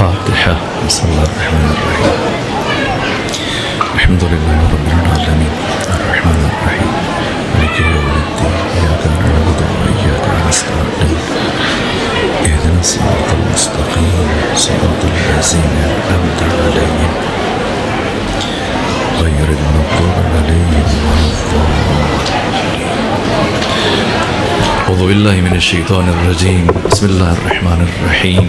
الفاتحة. بسم الله الرحمن الرحيم. الحمد لله رب العالمين الرحمن الرحيم مالك يوم الدين إياك نعبد وإياك نستعين اهدنا الصراط المستقيم صراط الذين أنعمت عليهم غير المغضوب عليهم ولا الضالين. أعوذ بالله من الشيطان الرجيم. بسم الله الرحمن الرحيم.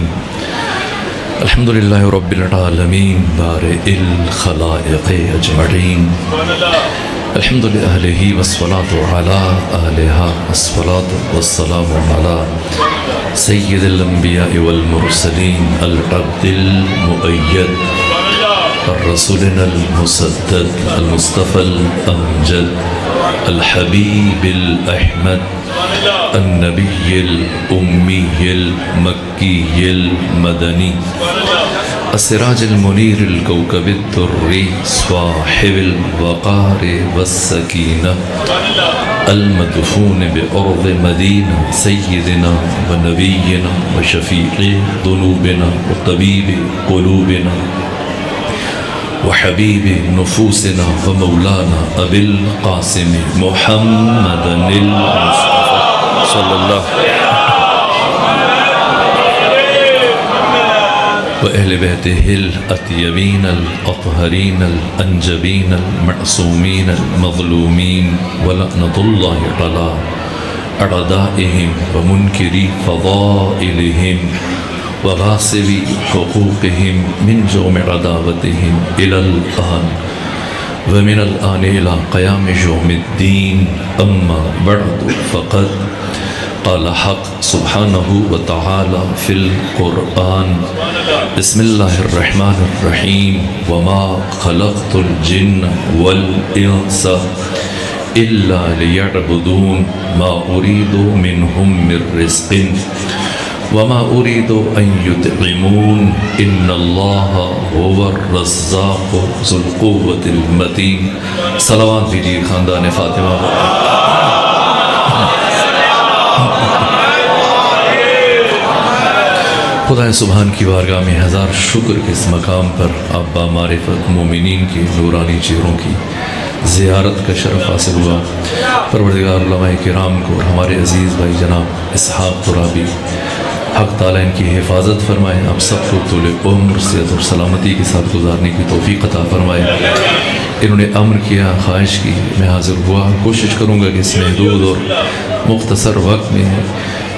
الحمد لله رب العالمين بارئ الخلائق أجمعين. الحمد لأهله والصلاة على أهلها والصلاة والسلام على سيد الأنبياء والمرسلين العبد المؤيد الرسولنا المسدد المصطفى الأمجد الحبيب الأحمد النبي الأمي المكي المدني السراج المنير الكوكب الدري صاحب الوقار والسكينة المدفون بأرض مدينة سيدنا ونبينا وشفيع ذنوبنا وطبيب قلوبنا وحبيب نفوسنا ومولانا أبي القاسم محمد المصطفى صلى الله وأهل بيته الأطيبين الأطهرين الأنجبين المعصومين المظلومين ولعنة الله على أعدائهم ومنكري فضائلهم وغاصبي حقوقهم من جوم عداوتهم إلى الآن ومن الآن إلى قيام يوم الدين. أما بعد فقد قال حق سبحانه وتعالى في القرآن بسم الله الرحمن الرحيم وما خلقت الجن والإنس إلا ليعبدون ما أريد منهم من رزق وما أريد أن يطعمون إن الله هو الرزاق ذو القوة المتين. صلوات دیجیے خاندان فاطمہ. خدا سبحان کی بارگاہ میں ہزار شکر کے اس مقام پر آپ با معرفت مومنین کی نورانی چہروں کی زیارت کا شرف حاصل ہوا. پروردگار علماء کرام کو اور ہمارے عزیز بھائی جناب اسحاق ترابی حق تعالیٰ ان کی حفاظت فرمائے. آپ سب کو طول عمر صحت اور سلامتی کے ساتھ گزارنے کی توفیق عطا فرمائے. انہوں نے امر کیا، خواہش کی، میں حاضر ہوا. کوشش کروں گا کہ اس محدود اور مختصر وقت میں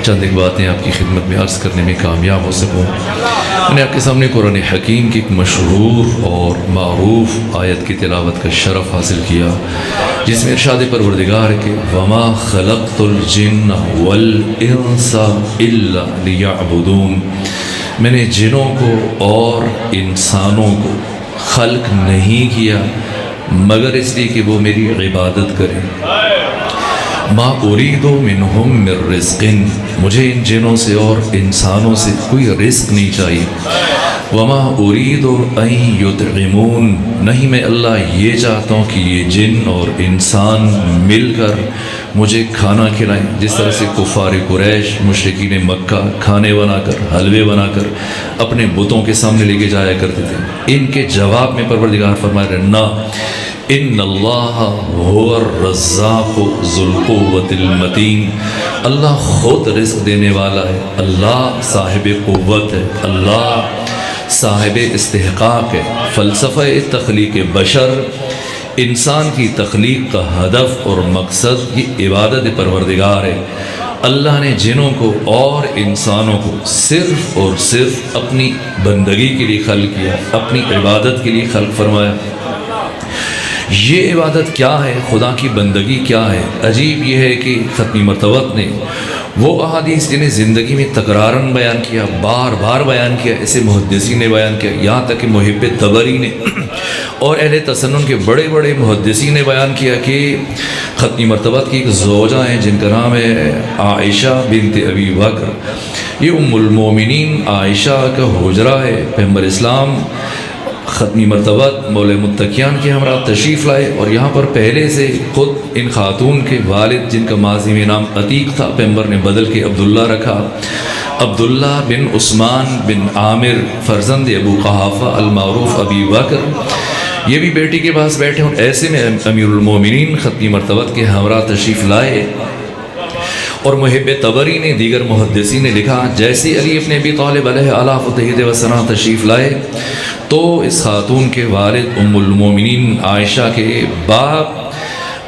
چند ایک باتیں آپ کی خدمت میں عرض کرنے میں کامیاب ہو سکوں. میں نے آپ کے سامنے قرآن حکیم کی ایک مشہور اور معروف آیت کی تلاوت کا شرف حاصل کیا جس میں ارشاد پروردگار کہ وما خلقت الجن والانس الا لیعبدون، میں نے جنوں کو اور انسانوں کو خلق نہیں کیا مگر اس لیے کہ وہ میری عبادت کریں. ما اريد منهم من رزق، مجھے ان جنوں سے اور انسانوں سے کوئی رزق نہیں چاہیے. وما اريد ان يطعمون، نہیں میں اللہ یہ چاہتا ہوں کہ یہ جن اور انسان مل کر مجھے کھانا کھلائیں. جس طرح سے کفار قریش مشرکین مکہ کھانے بنا کر حلوے بنا کر اپنے بتوں کے سامنے لے کے جایا کرتے تھے، ان کے جواب میں پروردگار فرمائے رہنا ان اللہ هو الرزاق ذو القوة المتین، اللہ خود رزق دینے والا ہے، اللہ صاحب قوت ہے، اللہ صاحب استحقاق ہے. فلسفہ تخلیق بشر، انسان کی تخلیق کا ہدف اور مقصد یہ عبادت پروردگار ہے. اللہ نے جنوں کو اور انسانوں کو صرف اور صرف اپنی بندگی کے لیے خلق کیا، اپنی عبادت کے لیے خلق فرمایا. یہ عبادت کیا ہے، خدا کی بندگی کیا ہے؟ عجیب یہ ہے کہ ختمی مرتبت نے وہ احادیث جنہیں زندگی میں تکرارن بیان کیا، بار بار بیان کیا، اسے محدثین نے بیان کیا، یہاں تک کہ محب طبری نے اور اہل تسنن کے بڑے بڑے محدثین نے بیان کیا کہ ختمی مرتبت کی ایک زوجہ ہیں جن کا نام ہے عائشہ بنت ابی بکر. یہ ام المومنین عائشہ کا حجرہ ہے. پیغمبر اسلام ختمی مرتبہ مولا متقیان کے ہمراہ تشریف لائے اور یہاں پر پہلے سے خود ان خاتون کے والد جن کا ماضی میں نام عتیق تھا پیغمبر نے بدل کے عبداللہ رکھا. عبداللہ بن عثمان بن عامر فرزند ابو قحافہ المعروف ابی بکر، یہ بھی بیٹی کے پاس بیٹھے اور ایسے میں امیر المومنین ختمی مرتبت کے ہمراہ تشریف لائے، اور محب طبری نے دیگر محدثین نے لکھا جیسے علی ابن ابی طالب علیہ آلاف و تہید و ثنا تشریف لائے تو اس خاتون کے والد ام المومنین عائشہ کے باپ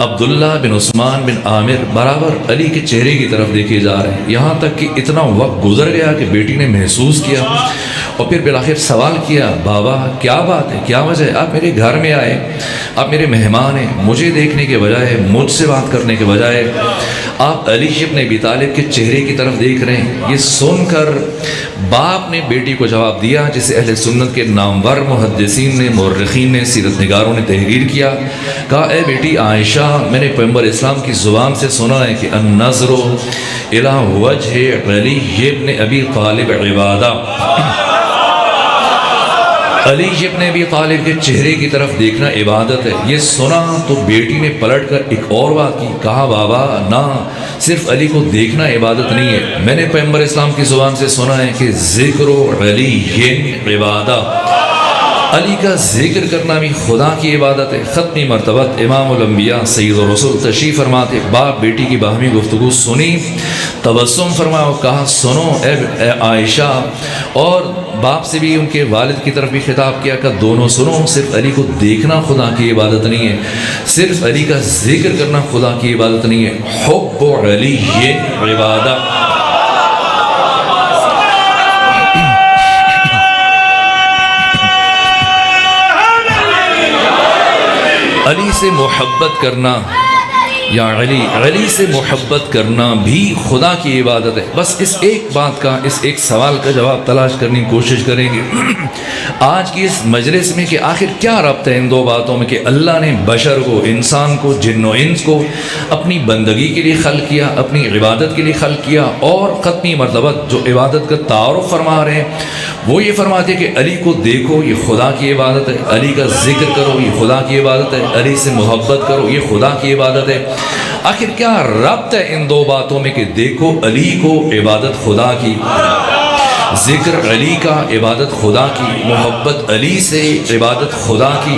عبداللہ بن عثمان بن عامر برابر علی کے چہرے کی طرف دیکھے جا رہے ہیں، یہاں تک کہ اتنا وقت گزر گیا کہ بیٹی نے محسوس کیا اور پھر بالآخر سوال کیا، بابا کیا بات ہے، کیا وجہ ہے، آپ میرے گھر میں آئے، آپ میرے مہمان ہیں، مجھے دیکھنے کے بجائے مجھ سے بات کرنے کے بجائے آپ علی ابن ابی طالب کے چہرے کی طرف دیکھ رہے ہیں۔ یہ سن کر باپ نے بیٹی کو جواب دیا جسے اہل سنت کے نامور محدثین نے، مورخین نے، سیرت نگاروں نے تحریر کیا، کہا اے بیٹی عائشہ، میں نے پیغمبر اسلام کی زبان سے سنا ہے کہ النظر الی وجہ علی ابن ابی طالب عبادہ، علی ابن ابی طالب کے چہرے کی طرف دیکھنا عبادت ہے۔ یہ سنا تو بیٹی نے پلٹ کر ایک اور بات کی، کہا بابا نہ، صرف علی کو دیکھنا عبادت نہیں ہے، میں نے پیغمبر اسلام کی زبان سے سنا ہے کہ ذکر علی عبادہ، علی کا ذکر کرنا بھی خدا کی عبادت ہے۔ ختمی مرتبت امام الانبیاء سید الرسول تشریف فرماتے، باپ بیٹی کی باہمی گفتگو سنی، تبسم فرمایا اور کہا سنو اے عائشہ، اور باپ سے بھی ان کے والد کی طرف بھی خطاب کیا کہ دونوں سنو، صرف علی کو دیکھنا خدا کی عبادت نہیں ہے، صرف علی کا ذکر کرنا خدا کی عبادت نہیں ہے، حب علی یہ عبادہ۔ علی سے محبت کرنا یا علی سے محبت کرنا بھی خدا کی عبادت ہے۔ بس اس ایک بات کا، اس ایک سوال کا جواب تلاش کرنے کی کوشش کریں گے آج کی اس مجلس میں کہ آخر کیا ربط ہے ان دو باتوں میں کہ اللہ نے بشر کو، انسان کو، جن و انس کو اپنی بندگی کے لیے خلق کیا، اپنی عبادت کے لیے خلق کیا، اور ختمی مرتبہ جو عبادت کا تعارف فرما رہے ہیں وہ یہ فرماتے کہ علی کو دیکھو یہ خدا کی عبادت ہے، علی کا ذکر کرو یہ خدا کی عبادت ہے، علی سے محبت کرو یہ خدا کی عبادت ہے۔ آخر کیا ربط ہے ان دو باتوں میں کہ دیکھو علی کو عبادت خدا کی، ذکر علی کا عبادت خدا کی، محبت علی سے عبادت خدا کی،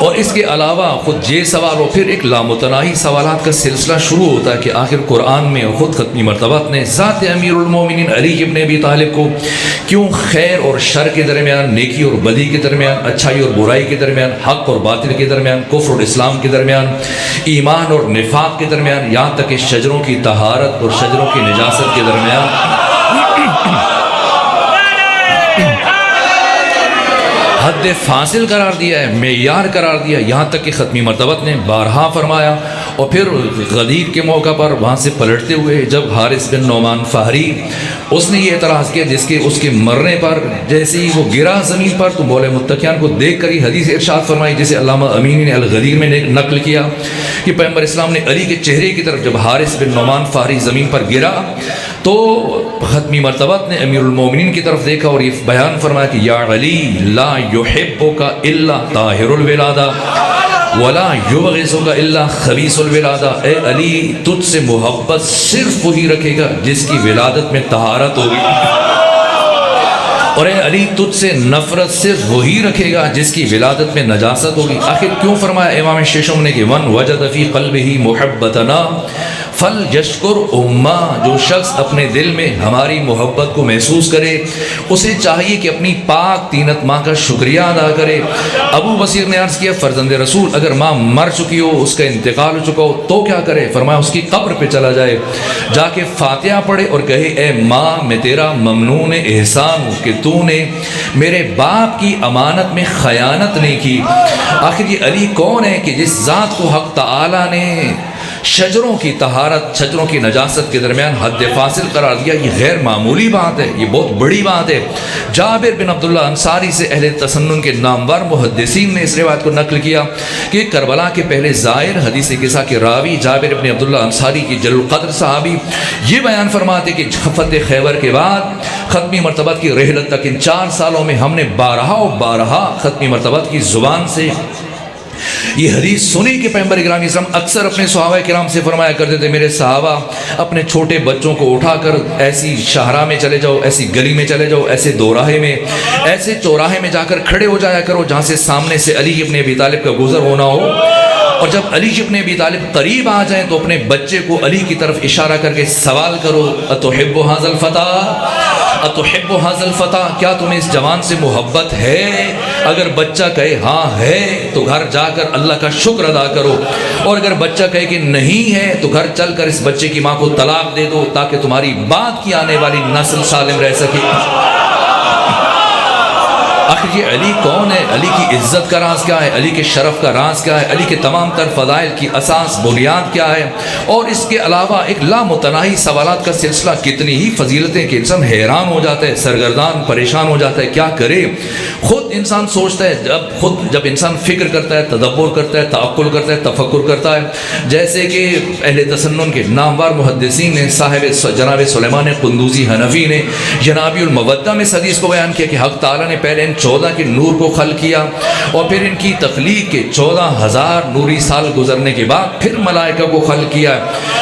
اور اس کے علاوہ خود یہ سوال اور پھر ایک لامتناہی سوالات کا سلسلہ شروع ہوتا ہے کہ آخر قرآن میں خود ختمی مرتبات نے ذات امیر المومنین علی ابن ابی طالب کو کیوں خیر اور شر کے درمیان، نیکی اور بدی کے درمیان، اچھائی اور برائی کے درمیان، حق اور باطل کے درمیان، کفر اور اسلام کے درمیان، ایمان اور نفاق کے درمیان، یہاں تک کہ شجروں کی طہارت اور شجروں کی نجاست کے درمیان حد فاصل قرار دیا ہے، معیار قرار دیا، یہاں تک کہ ختمی مرتبت نے بارہا فرمایا۔ اور پھر غدیر کے موقع پر وہاں سے پلٹتے ہوئے جب حارث بن نعمان فہری اس نے یہ اعتراض کیا اس کے مرنے پر جیسے ہی وہ گرا زمین پر تو مولے متقیان کو دیکھ کر ہی حدیث ارشاد فرمائی جسے علامہ امینی نے الغدیر میں نقل کیا کہ پیغمبر اسلام نے علی کے چہرے کی طرف جب حارث بن نعمان فہری زمین پر گرا تو ختمی مرتبت نے امیر المومنین کی طرف دیکھا اور یہ بیان فرمایا کہ یا علی لا یحبک الا طاہر الولادہ ولا یبغضک الا خبیث الولادہ، اے علی تجھ سے محبت صرف وہی رکھے گا جس کی ولادت میں طہارت ہوگی، اور اے علی تجھ سے نفرت صرف وہی رکھے گا جس کی ولادت میں نجاست ہوگی۔ آخر کیوں فرمایا امام ششم نے کہ من وجد فی قلبہ محبتنا فلیشکر امہ، جو شخص اپنے دل میں ہماری محبت کو محسوس کرے اسے چاہیے کہ اپنی پاک تینت ماں کا شکریہ ادا کرے۔ ابو بصیر نے عرض کیا فرزند رسول اگر ماں مر چکی ہو، اس کا انتقال ہو چکا ہو تو کیا کرے؟ فرمایا اس کی قبر پہ چلا جائے، جا کے فاتحہ پڑھے اور کہے اے ماں میں تیرا ممنون احسان ہوں کہ تو نے میرے باپ کی امانت میں خیانت نہیں کی۔ آخر یہ علی کون ہے کہ جس ذات کو حق تعالی نے شجروں کی طہارت، شجروں کی نجاست کے درمیان حد فاصل قرار دیا؟ یہ غیر معمولی بات ہے، یہ بہت بڑی بات ہے۔ جابر بن عبداللہ انصاری سے اہل تسنن کے نامور محدثین نے اس روایت کو نقل کیا کہ کربلا کے پہلے زائر حدیث قصہ کے راوی جابر بن عبداللہ انصاری کی جلیل القدر صحابی یہ بیان فرماتے کہ فتح خیبر کے بعد ختمی مرتبت کی رحلت تک ان 4 سالوں میں ہم نے بارہا ختمی مرتبت کی زبان سے یہ حدیث سنی کہ پیغمبر اکرام اسلام اکثر اپنے صحابہ کرام سے فرمایا کرتے تھے، میرے صحابہ اپنے چھوٹے بچوں کو اٹھا کر ایسی شاہراہ میں چلے جاؤ، ایسی گلی میں چلے جاؤ، ایسے دوراہے میں، ایسے چوراہے میں جا کر کھڑے ہو جایا کرو جہاں سے سامنے سے علی ابن ابی طالب کا گزر ہونا ہو، اور جب علی ابن ابی طالب قریب آ جائیں تو اپنے بچے کو علی کی طرف اشارہ کر کے سوال کرو، اتحب ھذا الفتى اتحب ھذا الفتى، کیا تمہیں اس جوان سے محبت ہے؟ اگر بچہ کہے ہاں ہے تو گھر جا کر اللہ کا شکر ادا کرو، اور اگر بچہ کہے کہ نہیں ہے تو گھر چل کر اس بچے کی ماں کو طلاق دے دو تاکہ تمہاری بعد کی آنے والی نسل سالم رہ سکے۔ آخر یہ علی کون ہے؟ علی کی عزت کا راز کیا ہے؟ علی کے شرف کا راز کیا ہے؟ علی کے تمام تر فضائل کی اساس بنیاد کیا ہے؟ اور اس کے علاوہ ایک لامتناہی سوالات کا سلسلہ، کتنی ہی فضیلتیں کہ انسان حیران ہو جاتا ہے، سرگردان پریشان ہو جاتا ہے، کیا کرے؟ خود انسان سوچتا ہے، جب انسان فکر کرتا ہے، تدبر کرتا ہے، تعقل کرتا ہے، تفکر کرتا ہے، جیسے کہ اہل تسنن کے نامور محدثین نے، صاحب جناب سلیمان قندوزی حنفی نے جناب المودہ میں اس حدیث کو بیان کیا کہ حق تعالیٰ نے پہلے 14 کے نور کو خلق کیا، اور پھر ان کی تخلیق کے 14,000 نوری سال گزرنے کے بعد پھر ملائکہ کو خلق کیا،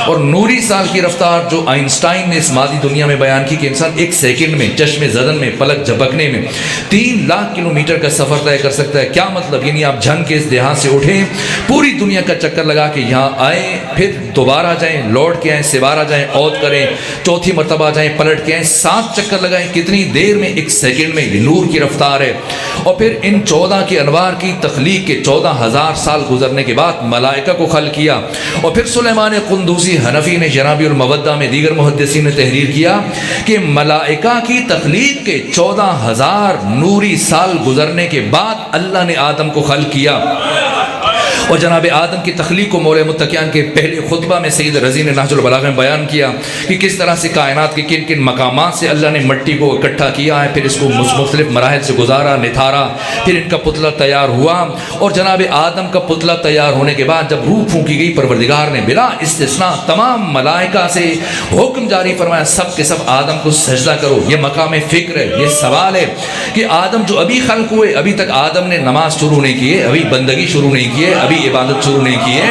اور نوری سال کی رفتار جو آئنسٹائن نے اس مادی دنیا میں بیان کی کہ انسان ایک سیکنڈ میں، چشم زدن میں، پلک جھپکنے میں 3 لاکھ کلومیٹر کا سفر طے کر سکتا ہے۔ کیا مطلب؟ یعنی آپ جھن کے اس دیہات سے اٹھیں، پوری دنیا کا چکر لگا کے یہاں آئیں، پھر دوبارہ جائیں، لوٹ کے آئیں، سوارہ جائیں، عود کریں، چوتھی مرتبہ جائیں، پلٹ کے آئیں، 7 چکر لگائیں، کتنی دیر میں؟ ایک سیکنڈ میں۔ یہ نور کی رفتار ہے۔ اور پھر ان 14 کے انوار کی تخلیق کے 14,000 سال گزرنے کے بعد ملائکہ کو خلق کیا، اور پھر سلیمان قندوزی حنفی نے جناب المودہ میں، دیگر محدثین نے تحریر کیا کہ ملائکہ کی تخلیق کے 14,000 نوری سال گزرنے کے بعد اللہ نے آدم کو خلق کیا۔ اور جناب آدم کی تخلیق کو مولا متقیان کے پہلے خطبہ میں سید رضی نے نہج البلاغہ میں بیان کیا کہ کس طرح سے کائنات کے کن کن مقامات سے اللہ نے مٹی کو اکٹھا کیا ہے، پھر اس کو مختلف مراحل سے گزارا، نتھارا، پھر ان کا پتلا تیار ہوا، اور جناب آدم کا پتلا تیار ہونے کے بعد جب روح پھونکی گئی، پروردگار نے بلا استثناء تمام ملائکہ سے حکم جاری فرمایا سب کے سب آدم کو سجدہ کرو۔ یہ مقام فکر ہے، یہ سوال ہے کہ آدم جو ابھی خلق ہوئے، ابھی تک آدم نے نماز شروع نہیں کی ہے، ابھی بندگی شروع نہیں کی ہے، ابھی عبادت شروع نہیں کی ہے۔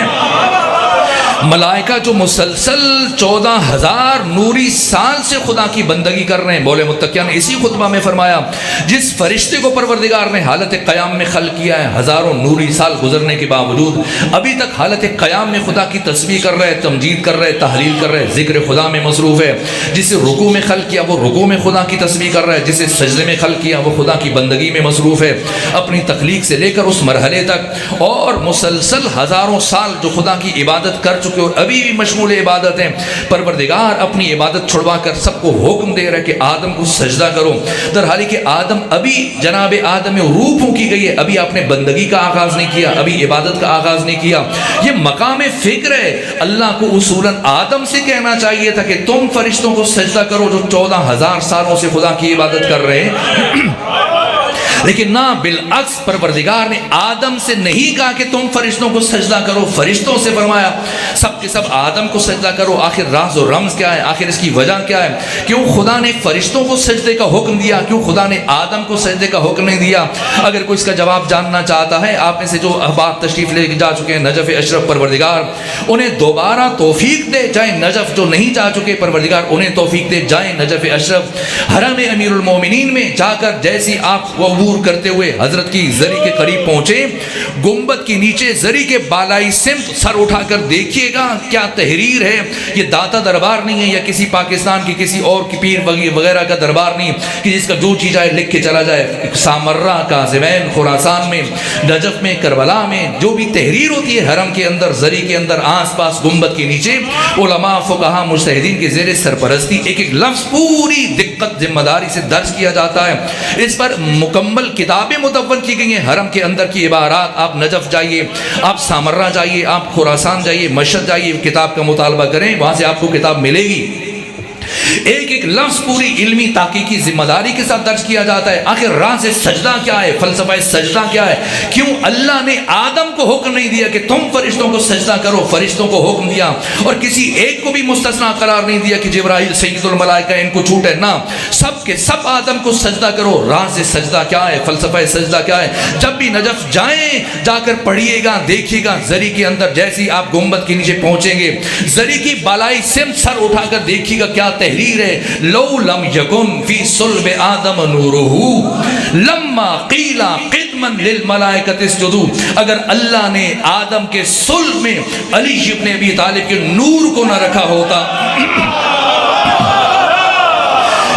ملائکہ جو مسلسل 14,000 نوری سال سے خدا کی بندگی کر رہے ہیں، مولا متقیان نے اسی خطبہ میں فرمایا جس فرشتے کو پروردگار نے حالت قیام میں خلق کیا ہے، ہزاروں نوری سال گزرنے کے باوجود ابھی تک حالت قیام میں خدا کی تسبیح کر رہے، تمجید کر رہے، تحلیل کر رہے، ذکر خدا میں مصروف ہے۔ جسے رکوع میں خلق کیا وہ رکوع میں خدا کی تسبیح کر رہا ہے، جسے سجدے میں خلق کیا وہ خدا کی بندگی میں مصروف ہے، اپنی تخلیق سے لے کر اس مرحلے تک، اور مسلسل ہزاروں سال جو خدا کی عبادت کر چکے اور ابھی بھی مشغول عبادت ہیں۔ پروردگار اپنی عبادت چھڑوا کر سب کو حکم دے رہا ہے کہ آدم کو سجدہ کرو، در حالی کہ آدم ابھی جناب آدم میں روح پھونکی گئی ہے، ابھی آپ نے بندگی کا آغاز نہیں کیا، ابھی عبادت کا آغاز نہیں کیا۔ یہ مقام فکر ہے۔ اللہ کو اصولاً آدم سے کہنا چاہیے تھا کہ تم فرشتوں کو سجدہ کرو جو 14,000 سالوں سے خدا کی عبادت کر رہے ہیں، لیکن نہ، بالعکس پروردگار نے آدم سے نہیں کہا کہ تم فرشتوں کو سجدہ کرو، فرشتوں سے فرمایا سب کے سب آدم کو سجدہ کرو۔ آخر راز و رمز کیا ہے؟ آخر اس کی وجہ کیا ہے؟ کیوں خدا نے فرشتوں کو سجدے کا حکم دیا؟ کیوں خدا نے آدم کو سجدے کا حکم نہیں دیا؟ اگر کوئی اس کا جواب جاننا چاہتا ہے، آپ میں سے جو احباب تشریف لے کے جا چکے ہیں نجف اشرف، پروردگار انہیں دوبارہ توفیق دے، جائیں نجف، جو نہیں جا چکے پروردگار انہیں توفیق دے، جائیں نجف اشرف، حرم امیر المومنین میں جا کر جیسی آپ عبور کرتے ہوئے حضرت کی زری کے قریب پہنچے، گنبد کے نیچے زری کے بالائی سمت سر اٹھا کر دیکھیے گا کیا تحریر ہے۔ یہ داتا دربار نہیں ہے یا کسی پاکستان کی کسی اور کی پیر وغیرہ کا دربار نہیں کہ جس کا جو چیز آئے لکھ کے چلا جائے۔ سامرہ، کاظمین، خراسان میں، نجف میں، کربلا میں جو بھی تحریر ہوتی ہے حرم کے اندر، زری کے اندر، آس پاس گنبد کے نیچے، علماء، فقہاء، مجتہدین کے زیر سرپرستی ایک ایک لفظ پوری دقت ذمہ داری سے درج کیا جاتا ہے۔ اس پر مکمل کتابیں مدون کی گئی ہیں، حرم کے اندر کی عبارات۔ آپ نجف جائیے، آپ سامرہ جائیے، آپ خراسان جائیے، مشہد جائیے، کتاب کا مطالبہ کریں، وہاں سے آپ کو کتاب ملے گی۔ ایک ایک لفظ پوری علمی تحقیقی ذمہ داری کے ساتھ درج کیا جاتا ہے. آخر راز سجدہ کیا ہے, فلسفہ سجدہ کیا ہے, کیوں اللہ نے آدم کو حکم نہیں دیا کہ تم فرشتوں کو سجدہ کرو, فرشتوں کو حکم دیا اور کسی ایک کو بھی مستثنا قرار نہیں دیا کہ جبرائیل سید الملائکہ ان کو چھوٹ ہے, نہ, سب کے سب آدم کو سجدہ کرو. راز سجدہ کیا ہے, فلسفہ سجدہ کیا ہے؟ جب بھی نجف جائیں جا کر پڑھیے گا, دیکھیے گا زری کے اندر, جیسے آپ گنبد کے نیچے پہنچیں گے زری کی بالائی سمت سر اٹھا کر دیکھیے گا کیا تحریر ہے. لو لم یکن فی صلب آدم نورہ لما قیل قدما للملائکۃ اسجدوا. اگر اللہ نے آدم کے صلب میں علی ابن ابی طالب کے نور کو نہ رکھا ہوتا,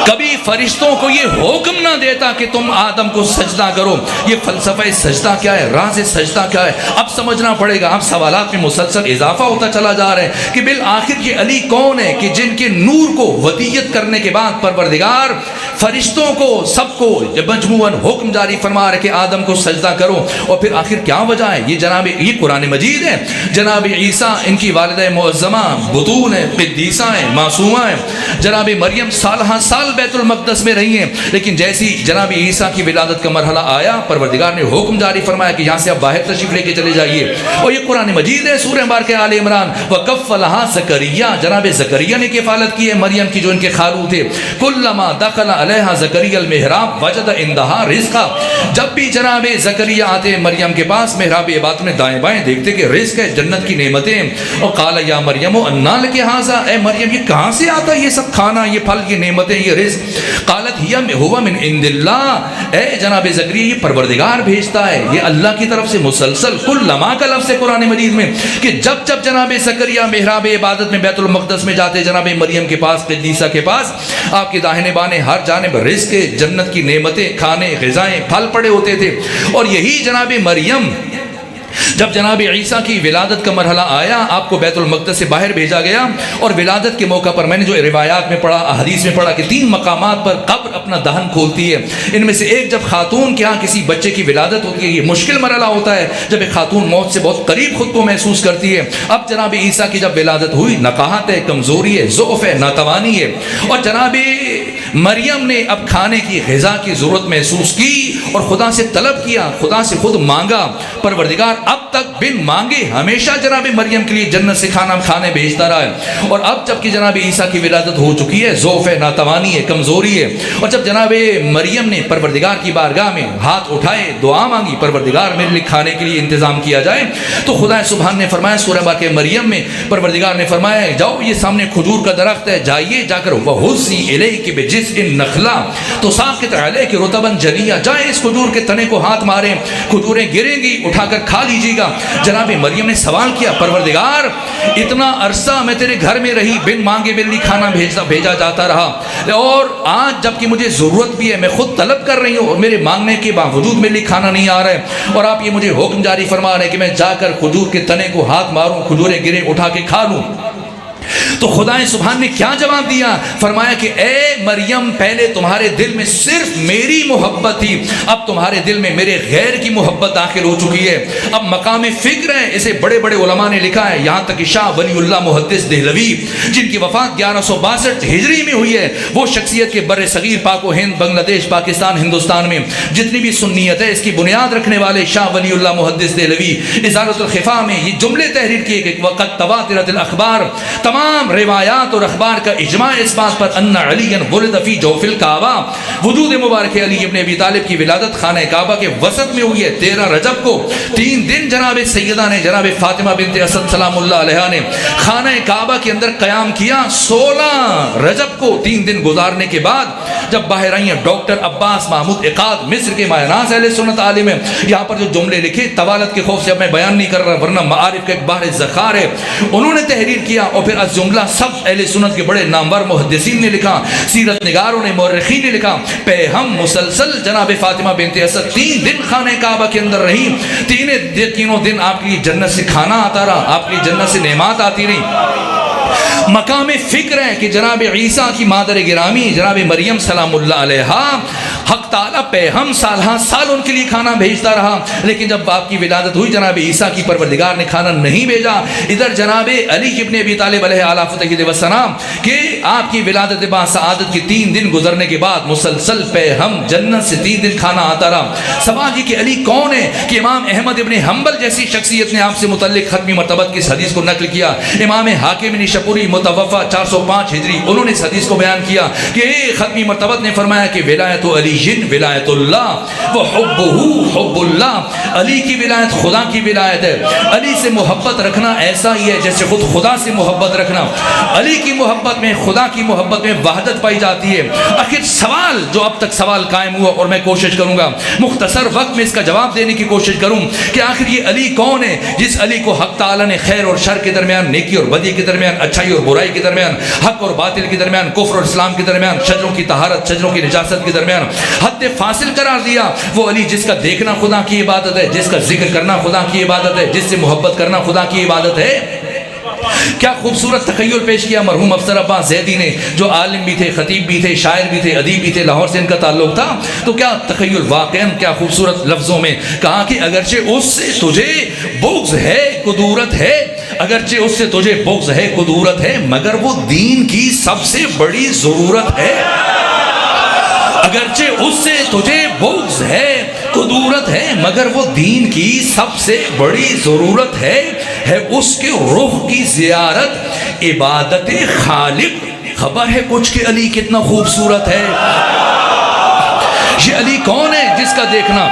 کبھی فرشتوں کو یہ حکم نہ دیتا کہ تم آدم کو سجدہ کرو. یہ فلسفہ سجدہ کیا ہے, راز سجدہ کیا ہے, اب سمجھنا پڑے گا. اب سوالات میں مسلسل اضافہ ہوتا چلا جا رہا ہے کہ بالآخر یہ علی کون ہے کہ جن کے نور کو ودیت کرنے کے بعد پروردگار فرشتوں کو سب کو مجموعاً حکم جاری فرما رہے کہ آدم کو سجدہ کرو. اور پھر آخر کیا وجہ ہے؟ یہ جناب یہ قرآن مجید ہے. جناب عیسیٰ ان کی والدہ معظمہ بطول ہیں, قدیسہ ہیں, معصومہ ہیں. جناب مریم سالہ سال بیت المقدس میں رہی ہیں, لیکن جیسی جناب عیسیٰ کی ولادت کا مرحلہ آیا پروردگار نے حکم جاری فرمایا کہ یہاں سے آپ باہر تشریف لے کے چلے جائیے. اور یہ قرآن مجید ہے, سورہ مبارکہ آل عمران. وَكَفَّلَهَا زکریا, جناب زکریا نے کفالت کی ہے مریم کی جو ان کے خالو تھے. کلما دخل علیہا زکریا المحراب وجد عندها رزقا. جب بھی جناب زکریا آتے مریم کے پاس محراب عبادت میں دائیں بائیں دیکھتے کہ رزق ہے, جنت کی نعمتیں. اور قال یا مریم انا لک ھذا, اے مریم یہ کہاں سے آتا ہے یہ سب کھانا, یہ پھل, یہ نعمتیں, یہ رزق؟ قالت هو من عند اللہ, اے جناب زکریا یہ پروردگار بھیجتا ہے, یہ اللہ کی طرف سے مسلسل. کلما کا لفظ ہے قرآن مجید میں کہ جب جب جناب زکریا محراب عبادت میں بیت المقدس میں جاتے جناب مریم کے پاس, قدیسہ کے پاس, آپ کے داہنے بانے ہر جانب رزق, جنت کی نعمتیں, کھانے, غذائیں, پھل پڑے ہوتے تھے. اور یہی جناب مریم جب جناب عیسیٰ کی ولادت کا مرحلہ آیا آپ کو بیت المقدس سے باہر بھیجا گیا. اور ولادت کے موقع پر میں نے جو روایات میں پڑھا, احادیث میں پڑھا کہ 3 مقامات پر قبر اپنا دہن کھولتی ہے. ان میں سے ایک جب خاتون کے ہاں کسی بچے کی ولادت ہوتی ہے, یہ مشکل مرحلہ ہوتا ہے جب ایک خاتون موت سے بہت قریب خود کو محسوس کرتی ہے. اب جناب عیسیٰ کی جب ولادت ہوئی, نقاہت ہے, کمزوری ہے, ضعف ہے, ناتوانی ہے, اور جناب مریم نے اب کھانے کی, غذا کی ضرورت محسوس کی اور خدا سے طلب کیا, خدا سے خود مانگا. پروردگار اب تک بن مانگے ہمیشہ جناب مریم کے لیے جنت سے کھانے بھیجتا رہا ہے. اور اب جب کہ جناب عیسیٰ کی ولادت ہو چکی ہے, ضعف ہے, ناتوانی ہے, کمزوری ہے, اور جب جناب مریم نے پروردگار کی بارگاہ میں ہاتھ اٹھائے, دعا مانگی پروردگار میرے لیے کھانے کے لیے انتظام کیا جائے, تو خدا سبحان نے فرمایا سورہ بارکہ مریم میں پروردگار نے فرمایا جاؤ یہ سامنے کھجور کا درخت ہے, جائیے جا کر وَهُزِّي إِلَيْكِ بِجِذْعِ النَّخْلَةِ تُسَاقِطُ عَلَيْكِ رُطَبًا جَنِيًّا, جائیں اس کھجور کے تنے کو ہاتھ ماریں, کھجوریں گریں گی, اٹھا کر کھا لیجیے گا. جناب مریم نے سوال کیا, پروردگار اتنا عرصہ میں تیرے گھر میں رہی, بن مانگے میرے لیے کھانا بھیجا جاتا رہا, اور آج جب کہ مجھے ضرورت بھی ہے, میں خود طلب کر رہی ہوں اور میرے مانگنے کے باوجود میرے لیے کھانا نہیں آ رہا ہے, اور آپ یہ مجھے حکم جاری فرما رہے ہیں کہ میں جا کر کھجور کے تنے کو ہاتھ ماروں, کھجوریں گریں اٹھا کے کھا لوں. تو خدا سبحان نے کیا جواب دیا؟ فرمایا کہ اے مریم پہلے تمہارے دل میں صرف میری محبت تھی, اب تمہارے دل میں میرے غیر کی محبت داخل ہو چکی ہے. اب مقام فکر ہے, اسے بڑے بڑے علماء نے لکھا ہے, یہاں تک کہ شاہ ولی اللہ محدث دہلوی جن کی وفات 1162 ہجری میں ہوئی ہے, وہ شخصیت کے بر صغیر پاک و ہند, بنگلہ دیش, پاکستان, ہندوستان میں جتنی بھی سنیت ہے اس کی بنیاد رکھنے والے شاہ ولی اللہ محدث دہلوی ازالۃ الخفا میں یہ جملے تحریر کیے کہ وقت تواترت الاخبار, تمام روایات اور اخبار کا اجماع اس بات پر ان علی ولد فی جوف الکعبہ, وجود مبارک علی ابن ابی طالب کی ولادت خانہ کعبہ کے وسط میں ہوئی ہے 13 رجب کو. 3 دن جناب سیدہ نے, جناب فاطمہ بنت اسد سلام اللہ علیہا نے خانہ کعبہ کے اندر قیام کیا. 16 رجب کو 3 دن گزارنے کے بعد جب باہر آئی ہیں ڈاکٹر عباس محمود عقاد, مصر کے ماہر ناز اہل سنت عالم ہیں, یہاں پر جو جملے لکھے طوالت کے خوف سے اب میں بیان نہیں کر رہا ورنہ معارف کا ایک بحر ذخار ہے, انہوں نے تحریر کیا. اور پھر از جملہ سب اہل سنت کے بڑے نامور محدثین نے لکھا, سیرت نگاروں نے, مورخین نے لکھا, پہ ہم مسلسل جناب فاطمہ بنت اسد 3 دن خانہ کعبہ کے اندر رہی. تینوں دن آپ کے لیے جنت سے کھانا آتا رہا, آپ کے لیے جنت سے نعمات آتی رہی. مقام فکر ہے کہ جناب عیسیٰ کی مادر گرامی جناب مریم سلام اللہ علیہا حق تعالیٰ ہم سال ان کے لیے کھانا بھیجتا رہا، لیکن جب آپ کی ولادت ہوئی جناب عیسیٰ کی پروردگار نے کھانا نہیں بھیجا۔ ادھر جناب علی ابن ابی طالب علیہ اعلیٰ فتح والسلام کہ آپ کی ولادت با سعادت کی 3 دن گزرنے کے بعد مسلسل ہم جنت سے 3 دن کھانا آتا رہا۔ سوال یہ کہ علی کون ہے؟ کہ امام احمد ابن حنبل جیسی شخصیت نے آپ سے متعلق ختمی مرتبت کی اس حدیث کو نقل کیا۔ امام حاکم نشپوری متوفا 405 ہجری، انہوں نے اس حدیث کو بیان کیا کہ ختمی مرتبت نے فرمایا کہ ولایت علی ولایت اللہ و حبہ حب اللہ، علی کی ولایت خدا کی ولایت ہے۔ علی سے محبت رکھنا ایسا ہی ہے جیسے خود خدا سے محبت رکھنا۔ علی کی محبت میں، خدا کی محبت میں وحدت پائی جاتی ہے۔ آخر سوال جو اب تک سوال قائم ہوا، اور میں کوشش کروں گا مختصر وقت میں اس کا جواب دینے کی کوشش کروں کہ آخر یہ علی کون ہے جس علی کو حق تعالیٰ نے خیر اور شر کے درمیان، نیکی اور بدی کے درمیان، اچھائی اور برائی کے درمیان، حق اور باطل کے درمیان، کفر اور اسلام کے درمیان، شجروں کی طہارت شجروں کی نجاست کے درمیان حد فاصل قرار دیا۔ وہ علی جس کا دیکھنا خدا کی عبادت ہے، جس کا ذکر کرنا خدا کی عبادت ہے، جس سے محبت کرنا خدا کی عبادت ہے۔ کیا خوبصورت تخیل پیش کیا مرحوم افسر عباس زیدی نے، جو عالم بھی تھے، خطیب بھی تھے، شاعر بھی تھے، ادیب بھی تھے، لاہور سے ان کا تعلق تھا۔ تو کیا تخیل، واقعاً کیا خوبصورت لفظوں میں کہا کہ اگرچہ اس سے تجھے بغض ہے، کدورت ہے، اگرچہ اس سے تجھے بغض ہے، کدورت ہے، مگر وہ دین کی سب سے بڑی ضرورت ہے۔ اگرچہ اس سے تجھے بغض ہے، کدورت ہے، مگر وہ دین کی سب سے بڑی ضرورت ہے اس کے روح کی زیارت، عبادت خالق۔ خبر ہے کچھ کہ علی کتنا خوبصورت ہے؟ یہ علی کون ہے جس کا دیکھنا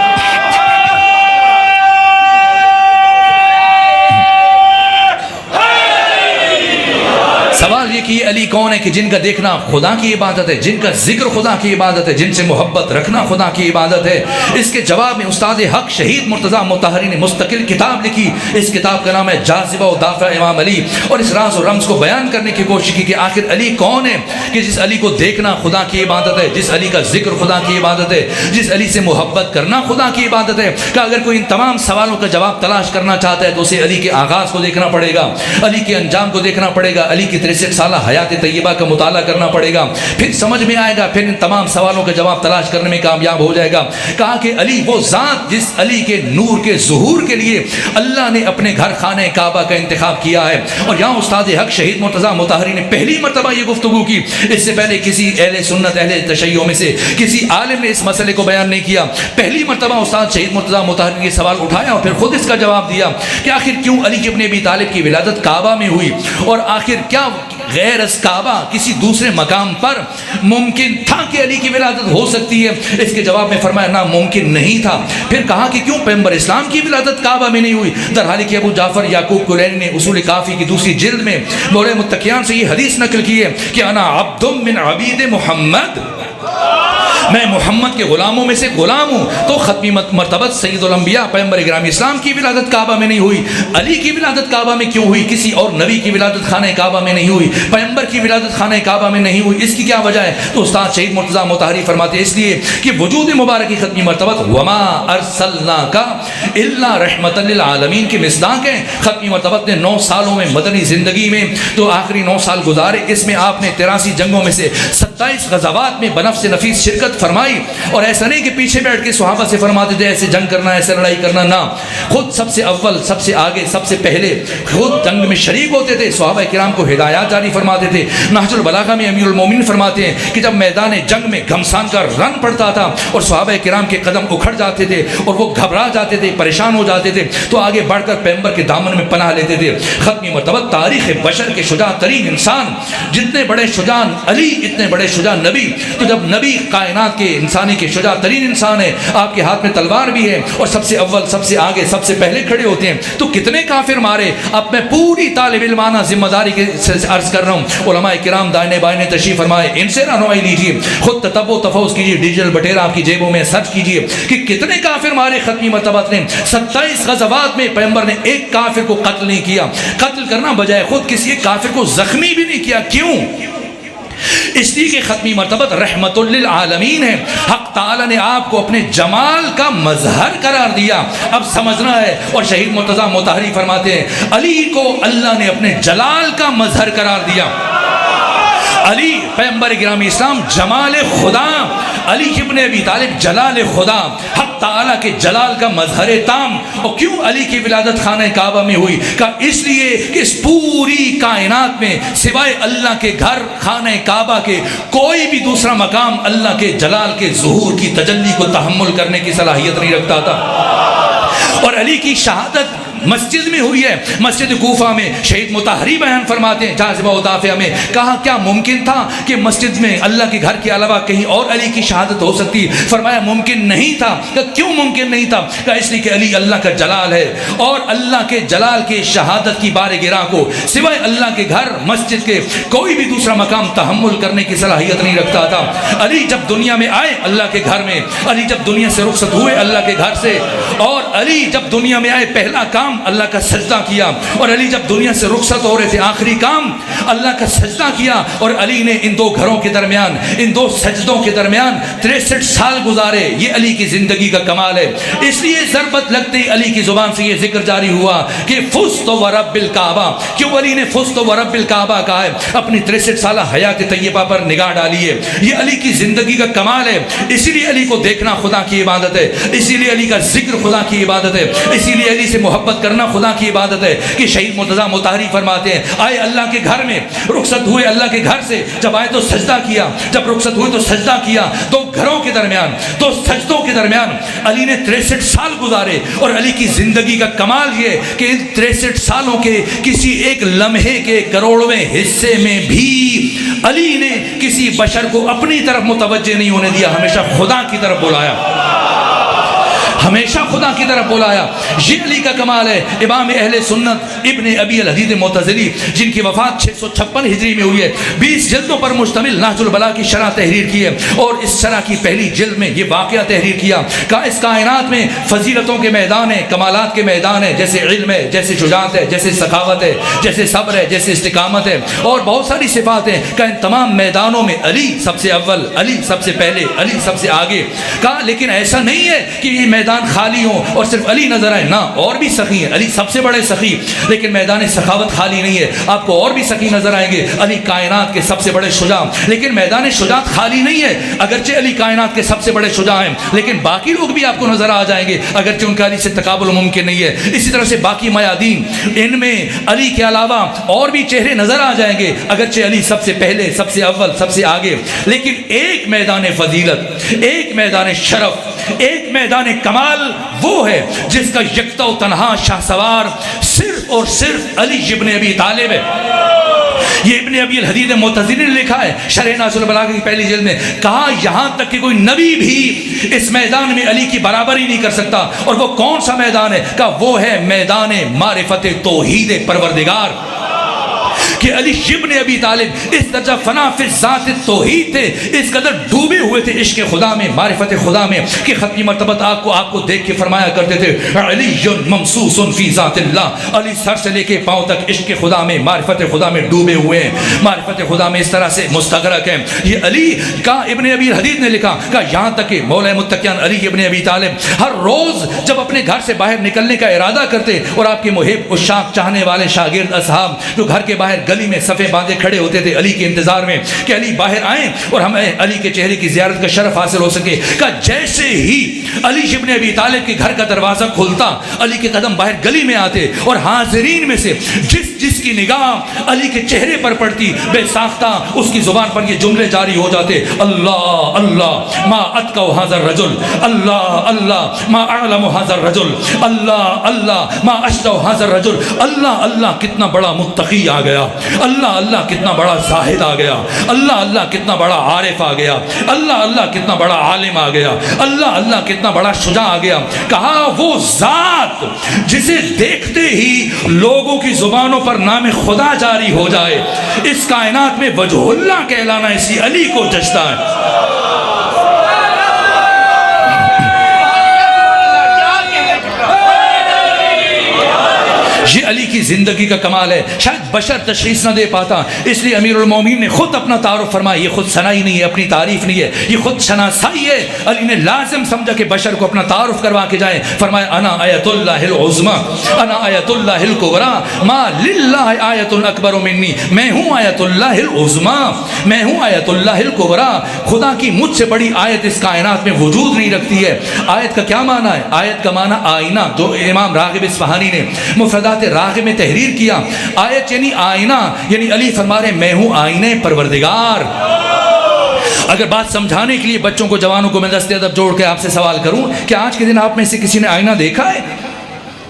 سوال یہ کہ یہ علی کون ہے کہ جن کا دیکھنا خدا کی عبادت ہے، جن کا ذکر خدا کی عبادت ہے، جن سے محبت رکھنا خدا کی عبادت ہے۔ اس کے جواب میں استاد حق شہید مرتضیٰ مطہری نے مستقل کتاب لکھی۔ اس کتاب کا نام ہے جاذبہ و دافع امام علی، اور اس راز و رمز کو بیان کرنے کی کوشش کی کہ آخر علی کون ہے کہ جس علی کو دیکھنا خدا کی عبادت ہے، جس علی کا ذکر خدا کی عبادت ہے، جس علی سے محبت کرنا خدا کی عبادت ہے۔ کہ اگر کوئی ان تمام سوالوں کا جواب تلاش کرنا چاہتا ہے تو اسے علی کے آغاز کو دیکھنا پڑے گا، علی کے انجام کو دیکھنا پڑے گا، علی کی 63 سالہ حیات طیبہ کا مطالعہ کرنا پڑے گا، پھر سمجھ میں آئے گا، پھر ان تمام سوالوں کا جواب تلاش کرنے میں کامیاب ہو جائے گا۔ کہا کہ علی وہ ذات جس علی کے نور کے ظہور کے لیے اللہ نے اپنے گھر خانہ کعبہ کا انتخاب کیا ہے۔ اور یہاں استاد حق شہید مرتضیٰ مطہری نے پہلی مرتبہ یہ گفتگو کی، اس سے پہلے کسی اہل سنت اہل تشیع میں سے کسی عالم نے اس مسئلے کو بیان نہیں کیا۔ پہلی مرتبہ استاد شہید مرتضیٰ مطہری نے یہ سوال اٹھایا اور پھر خود اس کا جواب دیا کہ آخر کیوں علی ابن ابی طالب کی ولادت کعبہ میں ہوئی، اور آخر کیا غیر از کعبہ کسی دوسرے مقام پر ممکن تھا کہ علی کی ولادت ہو سکتی ہے؟ اس کے جواب میں فرمایا ناممکن نہیں تھا۔ پھر کہا کہ کیوں پیغمبر اسلام کی ولادت کعبہ میں نہیں ہوئی؟ درحالی کہ ابو جعفر یعقوب کلینی نے اصول کافی کی دوسری جلد میں دورہ متقیان سے یہ حدیث نقل کی ہے کہ انا عبد من عبید محمد، میں محمد کے غلاموں میں سے غلام ہوں۔ تو ختمی مرتبت سید الانبیاء پیغمبر گرامی اسلام کی ولادت کعبہ میں نہیں ہوئی، علی کی ولادت کعبہ میں کیوں ہوئی؟ کسی اور نبی کی ولادت خانہ کعبہ میں نہیں ہوئی، پیغمبر کی ولادت خانہ کعبہ میں نہیں ہوئی، اس کی کیا وجہ ہے؟ تو استاد شہید مرتضیٰ مطہری فرماتے ہیں اس لیے کہ وجود مبارک کی ختمی مرتبت وما ارسلناک الا رحمۃ للعالمین کی مصداق ہے۔ ختمی مرتبت نے 9 سالوں میں مدنی زندگی میں تو آخری 9 سال گزارے، اس میں آپ نے 83 جنگوں میں سے 27 غزوات میں بنفس نفیس شرکت فرمائی۔ اور ایسا نہیں کہ پیچھے بیٹھ کے صحابہ سے فرماتے تھے ایسے جنگ کرنا، ایسے لڑائی کرنا، نہ، خود سب سے اول، سب سے آگے، سب سے پہلے خود جنگ میں شریک ہوتے تھے، صحابہ کرام کو ہدایات جاری فرماتے تھے۔ نہج البلاغہ میں امیر المومنین فرماتے ہیں کہ جب میدان جنگ میں گھمسان کا رن پڑتا تھا اور صحابہ کرام کے قدم اکھڑ جاتے تھے اور وہ گھبرا جاتے تھے، پریشان ہو جاتے تھے، تو آگے بڑھ کر پیغمبر کے دامن میں پناہ لیتے تھے۔ ختمی مرتبہ تاریخ بشر کے شجاع ترین انسان، جتنے بڑے شجاع علی اتنے بڑے شجاع نبی۔ تو جب نبی کائنات کے انسانی کے شجاع ترین انسان ہے، آپ کے ہاتھ میں تلوار بھی ہے اور سب سے اول، سب سے آگے، سب سے پہلے کھڑے ہوتے ہیں، تو کتنے کافر مارے؟ اب میں پوری طالب علمانہ ذمہ داری کے عرض کر رہا ہوں، علماء کرام دائنے بائنے تشریف فرمائے، ان سے رہنمائی لیجیے، خود تتبع و تفوز کیجیے، ڈیجیٹل بٹیرا آپ کی جیبوں میں سرچ کیجیے کہ کتنے کافر مارے ختمی مرتبت نے۔ 27 غزوات میں پیغمبر نے ایک کافر کو قتل نہیں کیا، قتل کرنا بجائے خود کسی ایک کافر کو زخمی بھی نہیں کیا۔ کیوں؟ اس لیے کہ ختمی مرتبت رحمت للعالمین ہے۔ حق تعالی نے آپ کو اپنے جمال کا مظہر قرار دیا، اب سمجھنا ہے۔ اور شہید مرتضیٰ مطہری فرماتے ہیں علی کو اللہ نے اپنے جلال کا مظہر قرار دیا۔ علی پیغمبر گرامی اسلام جمال خدا، علی ابن ابی طالب جلال خدا، حق تعالیٰ کے جلال کا مظہر تام. اور کیوں علی کی ولادت خانہ کعبہ میں ہوئی؟ کہ اس لیے کہ اس پوری کائنات میں سوائے اللہ کے گھر خانہ کعبہ کے کوئی بھی دوسرا مقام اللہ کے جلال کے ظہور کی تجلی کو تحمل کرنے کی صلاحیت نہیں رکھتا تھا. اور علی کی شہادت مسجد میں ہوئی ہے. مسجد کوفہ میں شہید مطہری بیان فرماتے ہیں جاذبہ و دافعہ میں، کہا کیا ممکن تھا کہ مسجد میں اللہ کے گھر کے علاوہ کہیں اور علی کی شہادت ہو سکتی؟ فرمایا ممکن نہیں تھا. کہ کیوں ممکن نہیں تھا؟ کہ اس لیے کہ علی اللہ کا جلال ہے، اور اللہ کے جلال کے شہادت کی بارگاہ کو سوائے اللہ کے گھر مسجد کے کوئی بھی دوسرا مقام تحمل کرنے کی صلاحیت نہیں رکھتا تھا. علی جب دنیا میں آئے اللہ کے گھر میں، علی جب دنیا سے رخصت ہوئے اللہ کے گھر سے، اور علی جب دنیا میں آئے پہلا کام اللہ کا سجدہ کیا. اور علی جب دنیا سے رخصت ہو رہے تھے آخری کام اللہ کا سجدہ کیا. اور علی نے ان دو گھروں کے درمیان، ان دو سجدوں کے درمیان 63 سال گزارے. یہ علی کی زندگی کا کمال ہے. اس لیے ضربت لگتے ہی علی کی زبان سے یہ ذکر جاری ہوا کہ فزت ورب الکعبہ. کیوں علی نے فزت ورب الکعبہ کہا ہے؟ اپنی 63 سالہ حیات طیبہ پر نگاہ ڈالیے. یہ علی کی زندگی کا کمال ہے. اسی لیے علی کو دیکھنا خدا کی عبادت ہے. اسی لیے علی کا ذکر خدا کی عبادت ہے. اسی لیے علی سے محبت کرنا خدا کی عبادت ہے. کہ شہید مرتضیٰ مطہری فرماتے ہیں آئے اللہ کے گھر میں، رخصت ہوئے اللہ کے گھر سے، جب آئے تو سجدہ کیا، جب رخصت ہوئے تو سجدہ کیا. دو گھروں کے درمیان، دو سجدوں کے درمیان علی نے 63 سال گزارے. اور علی کی زندگی کا کمال یہ کہ ان 63 سالوں کے کسی ایک لمحے کے کروڑویں حصے میں بھی علی نے کسی بشر کو اپنی طرف متوجہ نہیں ہونے دیا، ہمیشہ خدا کی طرف بلایا، ہمیشہ خدا کی طرف بلایا. یہ علی کا کمال ہے. امام اہل سنت ابن ابی الحدید معتزلی جن کی وفات 656 ہجری میں ہوئی ہے، 20 جلدوں پر مشتمل نہج البلاغہ کی شرح تحریر کی ہے. اور اس شرح کی پہلی جلد میں یہ واقعہ تحریر کیا کہ اس کائنات میں فضیلتوں کے میدان ہیں، کمالات کے میدان ہیں، جیسے علم ہے، جیسے شجاعت ہے، جیسے سخاوت ہے، جیسے صبر ہے، جیسے استقامت ہے، اور بہت ساری صفات ہیں. کہ ان تمام میدانوں میں علی سب سے اول، علی سب سے پہلے، علی سب سے آگے. کہا لیکن ایسا نہیں ہے کہ یہ میدان خالی ہوں اور صرف علی نظر آئے، نہ، اور بھی سخی ہیں. علی سب سے بڑے سخی، لیکن میدان سخاوت خالی نہیں ہے. آپ کو اور بھی سخی نظر آئیں گے. علی کائنات کے سب سے بڑے شجاع، لیکن میدان شجاعت خالی نہیں ہے. اگرچہ علی کائنات کے سب سے بڑے شجاع ہیں، لیکن باقی لوگ بھی آپ کو نظر آ جائیں گے، اگرچہ ان کا علی سے تقابل ممکن نہیں ہے. اسی طرح سے باقی میادین، ان میں علی کے علاوہ اور بھی چہرے نظر آ جائیں گے، اگرچہ علی سب سے پہلے، سب سے اول، سب سے آگے. لیکن ایک میدان فضیلت، ایک میدان شرف، ایک میدان کمال وہ ہے جس کا یکتا و تنہا شاہ سوار صرف اور صرف علی ابن ابی طالب ہے. یہ ابن ابی الحدید معتزلی نے لکھا ہے شرح نہج البلاغہ کی پہلی جلد میں. کہا یہاں تک کہ کوئی نبی بھی اس میدان میں علی کی برابری نہیں کر سکتا. اور وہ کون سا میدان ہے؟ کہا وہ ہے میدان معرفت توحید پروردگار. کہ علی ابن ابی طالب اس درجہ فنا فی ذات توحید تھے، اس قدر ڈوبے ہوئے تھے عشق خدا میں، معرفت خدا میں، کہ ختمی مرتبہ آپ کو دیکھ کے فرمایا کرتے تھے علی ممسوس فی ذات اللہ. علی سر سے لے کے پاؤں تک عشق خدا میں، معرفت خدا میں ڈوبے ہوئے ہیں، معرفت خدا میں اس طرح سے مستغرق ہیں. یہ علی کا ابن ابی الحدید نے لکھا کہ یہاں تک کہ مولا متقیان علی ابن ابی طالب ہر روز جب اپنے گھر سے باہر نکلنے کا ارادہ کرتے، اور آپ کے محب عشاق چاہنے والے شاگرد اصحاب جو گھر کے باہر گلی میں صفے باندھے کھڑے ہوتے تھے علی کے انتظار میں کہ علی باہر آئیں اور ہمیں علی کے چہرے کی زیارت کا شرف حاصل ہو سکے. کہ جیسے ہی علی ابن ابی طالب کے گھر کا دروازہ کھلتا، علی کے قدم باہر گلی میں آتے، اور حاضرین میں سے جس کی نگاہ علی کے چہرے پر پڑتی، بے ساختہ اس کی زبان پر یہ جملے جاری ہو جاتے: اللہ اللہ ما اتقى هذا الرجل، اللہ اللہ ما اعلم هذا الرجل، اللہ اللہ ما اشجع هذا الرجل. اللہ اللہ کتنا بڑا متقی آ گیا، اللہ اللہ کتنا بڑا زاہد آ گیا، اللہ اللہ کتنا بڑا عارف آ گیا، اللہ اللہ کتنا بڑا عالم آ گیا، اللہ اللہ کتنا بڑا شجاع آ گیا. کہا وہ ذات جسے دیکھتے ہی لوگوں کی زبانوں پر نام خدا جاری ہو جائے، اس کائنات میں وجہ اللہ کہلانا اسی علی کو جچتا ہے. یہ علی کی زندگی کا کمال ہے، شاید بشر تشخیص نہ دے پاتا، اس لیے امیر المومنین نے خود اپنا تعارف فرمایا، یہ خود ثنائی نہیں ہے، اپنی تعریف نہیں ہے، یہ خود شناسائی ہے۔ علی نے لازم سمجھا کہ بشر کو اپنا تعارف کروا کے جائیں، فرمایا انا آیت اللہ العظمی، انا آیت اللہ الکبری، ما للہ آیت اکبر منی، میں ہوں آیت اللہ العظمی، میں ہوں آیت اللہ الکبری، خدا کی مجھ سے بڑی آیت اس کائنات میں وجود نہیں رکھتی ہے۔ آیت کا کیا معنی ہے؟ آیت کا معنی آئینہ، جو امام راغب اصفہانی نے مفردات راغب میں تحریر کیا۔ آیت یعنی آئینہ، یعنی علی فرما رہے میں ہوں آئینہ پروردگار۔ اگر بات سمجھانے کے لیے بچوں کو، جوانوں کو میں دست ادب جوڑ کے آپ سے سوال کروں کہ آج کے دن آپ میں سے کسی نے آئینہ دیکھا ہے؟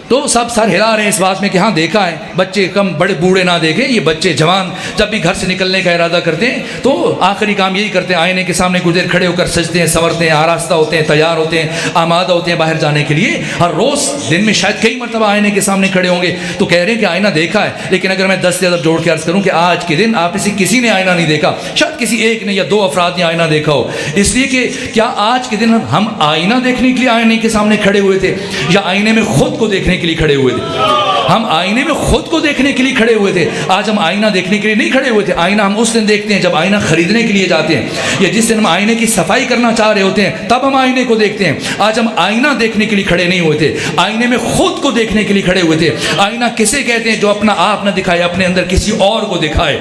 تو سب سر ہلا رہے ہیں اس بات میں کہ ہاں دیکھا ہے۔ بچے کم بڑے بوڑھے نہ دیکھیں، یہ بچے جوان جب بھی گھر سے نکلنے کا ارادہ کرتے ہیں تو آخری کام یہی کرتے ہیں، آئینے کے سامنے کچھ دیر کھڑے ہو کر سجتے ہیں، سنورتے ہیں، آراستہ ہوتے ہیں، تیار ہوتے ہیں، آمادہ ہوتے ہیں باہر جانے کے لیے۔ ہر روز دن میں شاید کئی مرتبہ آئینے کے سامنے کھڑے ہوں گے تو کہہ رہے ہیں کہ آئینہ دیکھا ہے۔ لیکن اگر میں دست ادب جوڑ کے عرض کروں کہ آج کے دن آپ میں سے کسی نے آئینہ نہیں دیکھا، شاید کسی ایک نے یا دو افراد نے آئینہ دیکھا ہو، اس لیے کہ کیا آج کے دن ہم آئینہ دیکھنے کے لیے آئینے کے سامنے کھڑے ہوئے تھے یا آئینے میں خود کو دیکھنے کے لیے کھڑے ہوئے تھے؟ ہم آئینے میں خود کو دیکھنے کے لیے کھڑے ہوئے تھے۔ آج ہم آئینہ دیکھنے کے لیے نہیں کھڑے ہوئے تھے۔ آئینہ ہم اس دن دیکھتے ہیں جب آئینہ خریدنے کے لیے جاتے ہیں، یا جس دن ہم آئینے کی صفائی کرنا چاہ رہے ہوتے ہیں تب ہم آئینے کو دیکھتے ہیں۔ آج ہم آئینہ دیکھنے کے لیے کھڑے نہیں ہوئے تھے، آئینے میں خود کو دیکھنے کے لیے کھڑے ہوئے تھے۔ آئینہ کسے کہتے ہیں؟ جو اپنا آپ نہ دکھائے، اپنے اندر کسی اور کو دکھائے۔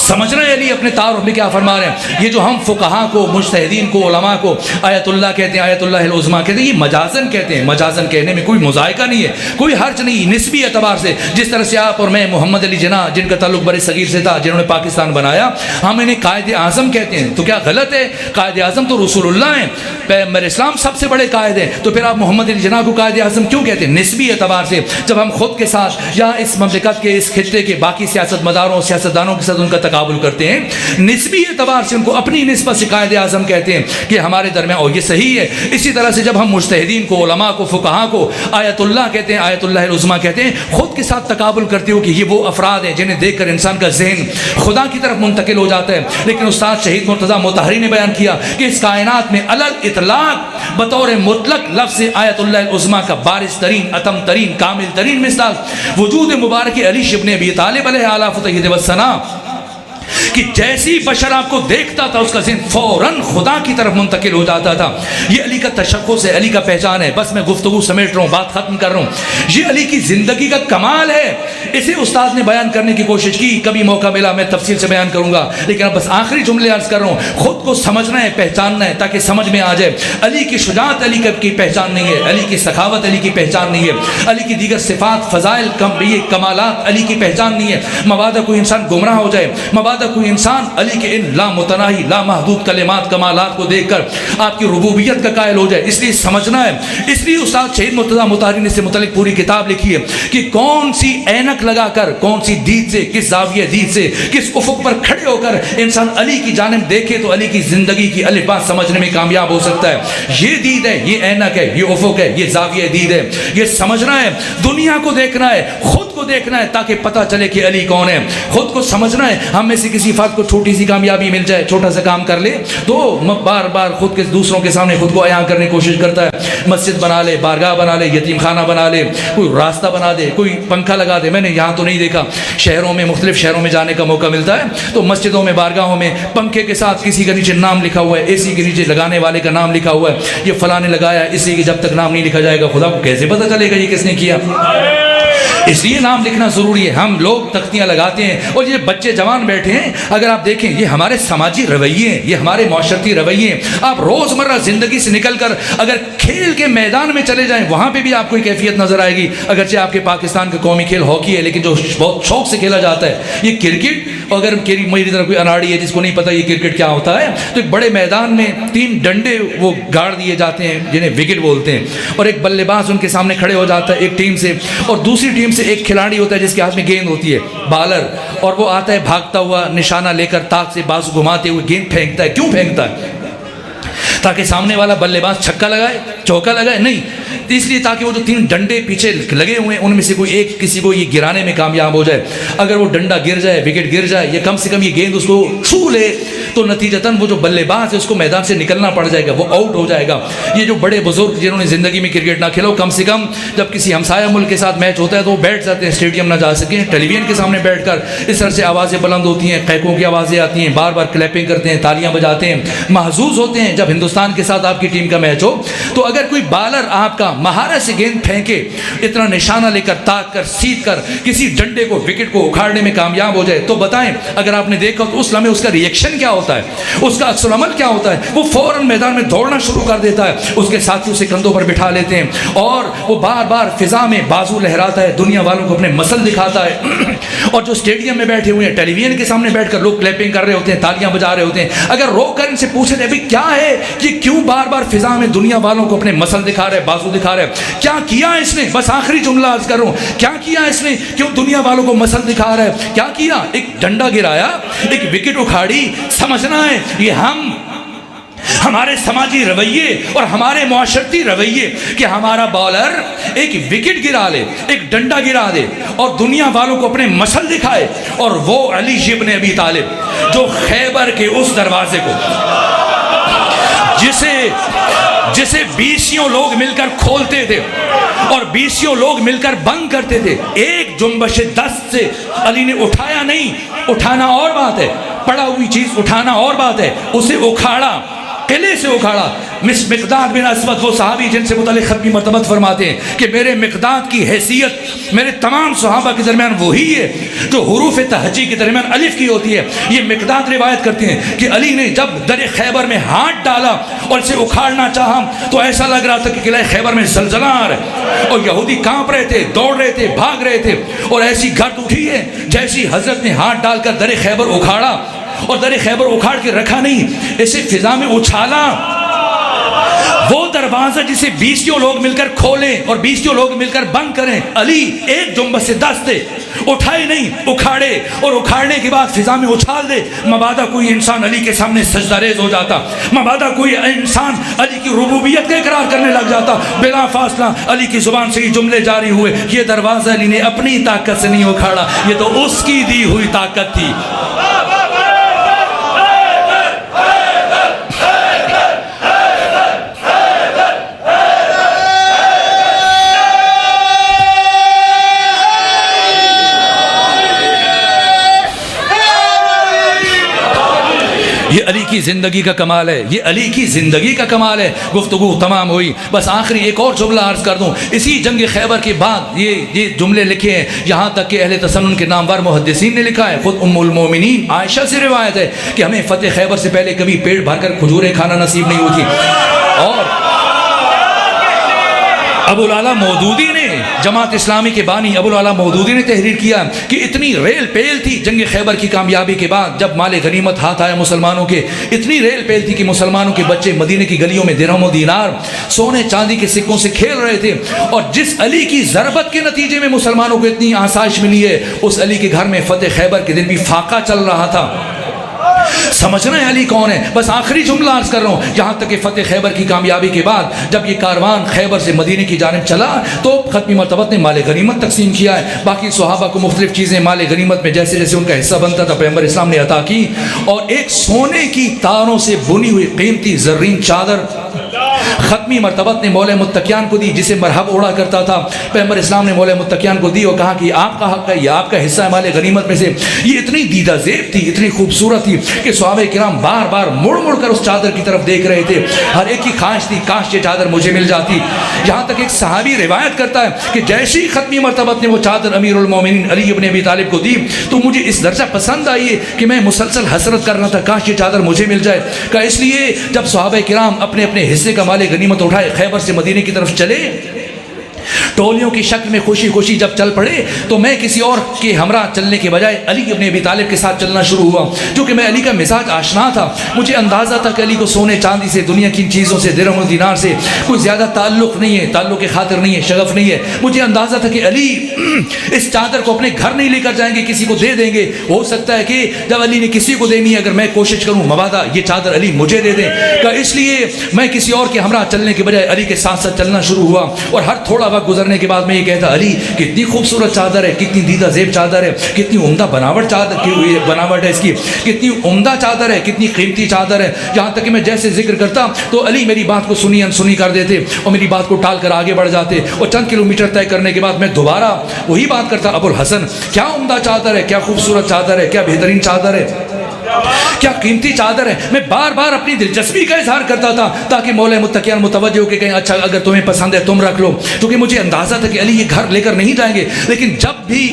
سمجھ رہے ہیں علی اپنے تعارف میں کیا فرما رہے ہیں؟ یہ جو ہم فقہا کو، مجتہدین کو، علماء کو آیت اللہ کہتے ہیں، آیت اللہ العظمی کہتے ہیں، یہ مجازن کہتے ہیں۔ مجازن کہنے میں کوئی مذائقہ نہیں ہے، کوئی حرج نہیں، نسبی اعتبار سے۔ جس طرح سے آپ اور میں محمد علی جناح جن کا تعلق بر صغیر سے تھا، جنہوں نے پاکستان بنایا، ہم انہیں قائد اعظم کہتے ہیں، تو کیا غلط ہے؟ قائد اعظم تو رسول اللہ ہیں، پیغمبر اسلام سب سے بڑے قائد ہیں، تو پھر آپ محمد علی جناح کو قائد اعظم کیوں کہتے ہیں؟ نسبی اعتبار سے۔ جب ہم خود کے ساتھ یا اس مملکت کے، اس خطے کے باقی سیاست مداروں، سیاستدانوں کے ساتھ ان کا تقابل کرتے ہیں، نسبی اعتبار سے ان کو اپنی نسبت سے قائد اعظم کہتے ہیں کہ ہمارے درمیان، اور یہ صحیح ہے۔ اسی طرح سے جب ہم مجتہدین کو، علماء کو، فقہا کو آیت اللہ کہتے ہیں، آیت اللہ العظمی کہتے ہیں، خود کے ساتھ تقابل کرتے ہو کہ یہ وہ افراد ہیں جنہیں دیکھ کر انسان کا ذہن خدا کی طرف منتقل ہو جاتا ہے۔ لیکن استاد شہید مرتضیٰ مطہری نے بیان کیا کہ اس کائنات میں علل اطلاق بطور مطلق لفظ آیت اللہ العظمی کا بارز ترین، اتم ترین، کامل ترین مصداق وجود مبارک علی ابن ابی طالب علیہ آلاف التحیید والثناء، کہ جیسی بشر آپ کو دیکھتا تھا اس کا ذہن فوراً خدا کی طرف منتقل ہو جاتا تھا۔ یہ علی کا تشخص ہے، علی کا پہچان ہے۔ بس میں گفتگو سمیٹ رہا ہوں، بات ختم کر رہا ہوں۔ یہ علی کی زندگی کا کمال ہے، اسے استاد نے بیان کرنے کی کوشش کی، کبھی موقع ملا میں تفصیل سے بیان کروں گا، لیکن اب بس آخری جملے عرض کر رہا ہوں۔ خود کو سمجھنا ہے، پہچاننا ہے، تاکہ سمجھ میں آ جائے علی کی شجاعت علی کی پہچان نہیں ہے، علی کی سخاوت علی کی پہچان نہیں ہے، علی کی دیگر صفات، فضائل، کمالات علی کی پہچان نہیں ہے۔ مبادا کوئی انسان گمراہ ہو جائے، مبادا کوئی انسان علی کے ان لامتناہی لامحدود کلمات، کمالات کو دیکھ کر آپ کی ربوبیت کا قائل ہو جائے، اس لیے سمجھنا ہے۔ اس لیے استاد شہید مرتضیٰ مطہری نے اس سے متعلق پوری کتاب لکھی ہے کہ کون سی اینک لگا کر، کون سی دید سے، کس زاویہ دید سے، کس افق پر کھڑے ہو کر انسان علی کی جانب دیکھے تو علی کی زندگی کی الف با سمجھنے میں کامیاب ہو سکتا ہے۔ یہ دید ہے، یہ اینک ہے، یہ افق ہے، یہ زاویہ دید ہے۔ یہ سمجھنا ہے، دنیا کو دیکھنا ہے، خود کو دیکھنا ہے، تاکہ پتہ چلے کہ علی کون ہے۔ خود کو سمجھنا ہے۔ ہم میں سے کسی فرد کو چھوٹی سی کامیابی مل جائے، چھوٹا سا کام کر لے تو بار بار خود کے دوسروں کے سامنے خود کو عیاں کرنے کی کوشش کرتا ہے۔ مسجد بنا لے، بارگاہ بنا لے، یتیم خانہ بنا لے، کوئی راستہ بنا دے، کوئی پنکھا لگا دے۔ میں نے یہاں تو نہیں دیکھا، شہروں میں، مختلف شہروں میں جانے کا موقع ملتا ہے تو مسجدوں میں، بارگاہوں میں پنکھے کے ساتھ کسی کا نیچے نام لکھا ہوا ہے، اے سی کے نیچے لگانے والے کا نام لکھا ہوا ہے، یہ فلاں نے لگایا، اس لیے کہ جب تک نام نہیں لکھا جائے گا خدا کو کیسے پتہ چلے گا یہ کس نے کیا؟ اس لیے نام لکھنا ضروری ہے۔ ہم لوگ تختیاں لگاتے ہیں اور یہ بچے جوان بیٹھے ہیں، اگر آپ دیکھیں یہ ہمارے سماجی رویے ہیں، یہ ہمارے معاشرتی رویے ہیں۔ آپ روزمرہ زندگی سے نکل کر اگر کھیل کے میدان میں چلے جائیں وہاں پہ بھی آپ کو ایک کیفیت نظر آئے گی۔ اگرچہ آپ کے پاکستان کا قومی کھیل ہاکی ہے، لیکن جو بہت شوق سے کھیلا جاتا ہے یہ کرکٹ۔ اگر میری طرح کوئی اناڑی ہے جس کو نہیں پتہ یہ کرکٹ کیا ہوتا ہے، تو ایک بڑے میدان میں 3 ڈنڈے وہ گاڑ دیے جاتے ہیں جنہیں وکٹ بولتے ہیں، اور ایک بلے باز ان کے سامنے کھڑے ہو جاتا ہے ایک ٹیم سے، اور دوسری ٹیم سے ایک کھلاڑی ہوتا ہے جس کے ہاتھ میں گیند ہوتی ہے، بالر، اور وہ آتا ہے بھاگتا ہوا نشانہ لے کر تاک سے بازو گھماتے ہوئے گیند پھینکتا ہے۔ کیوں پھینکتا ہے؟ تاکہ سامنے والا بلے باز چھکا لگائے، چوکا لگائے؟ نہیں، اس لیے تاکہ وہ جو 3 ڈنڈے پیچھے لگے ہوئے ہیں ان میں سے کوئی ایک کسی کو یہ گرانے میں کامیاب ہو جائے۔ اگر وہ ڈنڈا گر جائے، وکٹ گر جائے، یا کم سے کم یہ گیند اس کو چھو لے تو نتیجتاً وہ جو بلے باز ہے اس کو میدان سے نکلنا پڑ جائے گا, وہ آؤٹ ہو جائے گا. یہ جو بڑے بزرگ جنہوں نے زندگی میں کرکٹ نہ کھیلا, کم سے کم جب کسی ہمسایہ ملک کے ساتھ میچ ہوتا ہے تو وہ بیٹھ جاتے ہیں, اسٹیڈیم نہ جا سکیں, ٹیلی ویژن کے سامنے بیٹھ کر اس طرح سے آوازیں بلند ہوتی ہیں, قیقوں کی آوازیں آتی ہیں, بار بار کلیپنگ کرتے ہیں, تالیاں بجاتے ہیں, محظوظ ہوتے ہیں. جب ہندوستان کے ساتھ آپ کی ٹیم کا میچ ہو تو اگر کوئی بالر آپ کا مہارت سے گیند پھینکے, اتنا نشانہ لے کر, تاک کر, سیدھ کر کسی ڈنڈے کو, وکٹ کو اکھاڑنے میں کامیاب ہو جائے تو بتائیں اگر آپ نے دیکھا تو اس لمحے اس کا ریئیکشن کیا ہوتا ہے, اس کا عکس العمل کیا ہوتا ہے. وہ فوراً میدان میں دوڑنا شروع کر دیتا ہے, اس کے ساتھی اسے کندھوں پر بٹھا لیتے ہیں اور وہ بار بار فضا میں بازو لہراتا ہے, دنیا والوں کو اپنے مسل دکھاتا ہے. اور جو اسٹیڈیم میں بیٹھے ہوئے ہیں, ٹیلی ویژن کے سامنے بیٹھ کر لوگ کلیپنگ کر رہے ہوتے ہیں, تالیاں بجا رہے ہوتے ہیں, اگر روک کر ان سے پوچھے تھے بھائی کیا ہے کہ کیوں بار بار فضا میں دنیا والوں کو اپنے مسل دکھا رہے, بازو دکھا رہے, کیا کیا اس نے, بس آخری جملہ عرض کر رہا ہوں, کیا کیا اس نے, کیوں دنیا والوں کو مسل دکھا رہا ہے, کیا کیا؟ ایک ڈنڈا گرایا, ایک وکٹ اکھاڑی. سمجھنا ہے یہ ہمارے سماجی رویے اور ہمارے معاشرتی رویے کہ ہمارا بالر ایک وکٹ گرا لے, ایک ڈنڈا گرا دے اور دنیا والوں کو اپنے مسل دکھائے. اور وہ علی ابن ابی طالب جو خیبر کے اس دروازے کو جسے 20 لوگ مل کر کھولتے تھے اور 20 لوگ مل کر بند کرتے تھے, ایک جنبش دست سے علی نے اٹھایا نہیں. اٹھانا اور بات ہے, پڑا ہوئی چیز اٹھانا اور بات ہے, اسے اکھاڑا, قلعے سے اکھاڑا. مقداد بن اسود وہ صحابی جن سے متعلق ختمی مرتبت فرماتے ہیں کہ میرے مقداد کی حیثیت میرے تمام صحابہ کے درمیان وہی ہے جو حروف تہجی کے درمیان الف کی ہوتی ہے. یہ مقداد روایت کرتے ہیں کہ علی نے جب در خیبر میں ہاتھ ڈالا اور اسے اکھاڑنا چاہا تو ایسا لگ رہا تھا کہ قلعہ خیبر میں زلزلہ آ رہا ہے اور یہودی کانپ رہے تھے, دوڑ رہے تھے, بھاگ رہے تھے, اور ایسی گرد اٹھی ہے جیسی حضرت نے ہاتھ ڈال کر در خیبر اکھاڑا اور در خیبر اکھاڑ کے رکھا نہیں, اسے فضا میں اچھالا. وہ دروازہ جسے 20 لوگ مل کر کھولیں اور 20 لوگ مل کر بند کریں, علی ایک جنبش سے دست دے, اٹھائے نہیں, اکھاڑے, اور اکھاڑنے کے بعد فضا میں اچھال دے. مبادا کوئی انسان علی کے سامنے سجدہ ریز ہو جاتا, مبادا کوئی انسان علی کی ربوبیت کا اقرار کرنے لگ جاتا. بلا فاصلہ علی کی زبان سے یہ جملے جاری ہوئے, یہ دروازہ علی نے اپنی طاقت سے نہیں اکھاڑا, یہ تو اس کی دی ہوئی طاقت تھی. یہ علی کی زندگی کا کمال ہے, یہ علی کی زندگی کا کمال ہے. گفتگو تمام ہوئی, بس آخری ایک اور جملہ عرض کر دوں. اسی جنگ خیبر کے بعد یہ جملے لکھے ہیں, یہاں تک کہ اہل تسنن کے نامور محدثین نے لکھا ہے. خود ام المومنین عائشہ سے روایت ہے کہ ہمیں فتح خیبر سے پہلے کبھی پیٹ بھر کر کھجوریں کھانا نصیب نہیں ہوئی تھی. اور ابو العلا مودودی نے, جماعت اسلامی کے بانی ابو العلا مودودی نے تحریر کیا کہ اتنی ریل پیل تھی جنگ خیبر کی کامیابی کے بعد, جب مال غنیمت ہاتھ آیا مسلمانوں کے, اتنی ریل پیل تھی کہ مسلمانوں کے بچے مدینے کی گلیوں میں درہم و دینار, سونے چاندی کے سکوں سے کھیل رہے تھے. اور جس علی کی ضربت کے نتیجے میں مسلمانوں کو اتنی آسائش ملی ہے, اس علی کے گھر میں فتح خیبر کے دن بھی فاقہ چل رہا تھا. سمجھنا ہے علی کون ہے. بس آخری جملہ عرض کر رہا ہوں, یہاں تک کہ فتح خیبر کی کامیابی کے بعد جب یہ کاروان خیبر سے مدینے کی جانب چلا تو ختمی مرتبت نے مال غنیمت تقسیم کیا ہے. باقی صحابہ کو مختلف چیزیں مال غنیمت میں جیسے جیسے ان کا حصہ بنتا تھا پیغمبر اسلام نے عطا کی. اور ایک سونے کی تاروں سے بنی ہوئی قیمتی زرین چادر ختمی مرتبت نے مولا متقیان کو دی, جسے مرحب اوڑا کرتا تھا. پیغمبر اسلام نے مولا متقیان کو دی اور کہا کہ آپ کا حق ہے, یہ آپ کا حصہ ہے مال غنیمت میں سے. یہ اتنی دیدہ زیب تھی, اتنی خوبصورت تھی کہ صحابہ کرام بار بار مڑ مڑ کر اس چادر کی طرف دیکھ رہے تھے. ہر ایک کی خواہش تھی کاش یہ چادر مجھے مل جاتی. یہاں تک ایک صحابی روایت کرتا ہے کہ جیسی ختمی مرتبت نے وہ چادر امیر المومنین علی ابن ابی طالب کو دی تو مجھے اس درجہ پسند آئی ہے کہ میں مسلسل حسرت کر رہا تھا کاش یہ چادر مجھے مل جائے. کہ اس لیے جب صحابہ کرام اپنے اپنے حصے کا مال غنیمت اٹھائے خیبر سے مدینے کی طرف چلے, ٹولیوں کی شکل میں خوشی خوشی جب چل پڑے تو میں کسی اور کے ہمراہ چلنے کے بجائے علی ابن ابی طالب کے ساتھ چلنا شروع ہوا. کیونکہ میں علی کا مزاج آشنا تھا, مجھے اندازہ تھا کہ علی کو سونے چاندی سے, دنیا کی چیزوں سے, درہم و دینار سے کوئی زیادہ تعلق نہیں ہے, تعلق خاطر نہیں ہے, شغف نہیں ہے. مجھے اندازہ تھا کہ علی اس چادر کو اپنے گھر نہیں لے کر جائیں گے, کسی کو دے دیں گے. ہو سکتا ہے کہ جب علی نے کسی کو دینی ہے, اگر میں کوشش کروں مبادا یہ چادر علی مجھے دے دیں. کہ اس لیے میں کسی اور کے ہمراہ چلنے کے بجائے علی کے ساتھ ساتھ چلنا شروع ہوا. اور ہر تھوڑا وقت گزرنے کرنے کے بعد میں یہ کہتا علی کتنی خوبصورت چادر ہے, کتنی دیدہ زیب چادر ہے, کتنی عمدہ بناوٹ بناوٹ ہے اس کی, کتنی عمدہ چادر ہے, کتنی قیمتی چادر ہے. یہاں تک کہ میں جیسے ذکر کرتا تو علی میری بات کو سنی انسنی کر دیتے اور میری بات کو ٹال کر آگے بڑھ جاتے, اور چند کلومیٹر طے کرنے کے بعد میں دوبارہ وہی بات کرتا, ابو الحسن کیا عمدہ چادر ہے, کیا خوبصورت چادر ہے, کیا بہترین چادر ہے, کیا قیمتی چادر ہے. میں بار بار اپنی دلچسپی کا اظہار کرتا تھا تاکہ مولا متقیان متوجہ ہو کے کہیں اچھا اگر تمہیں پسند ہے تم رکھ لو, کیونکہ مجھے اندازہ تھا کہ علی یہ گھر لے کر نہیں جائیں گے. لیکن جب بھی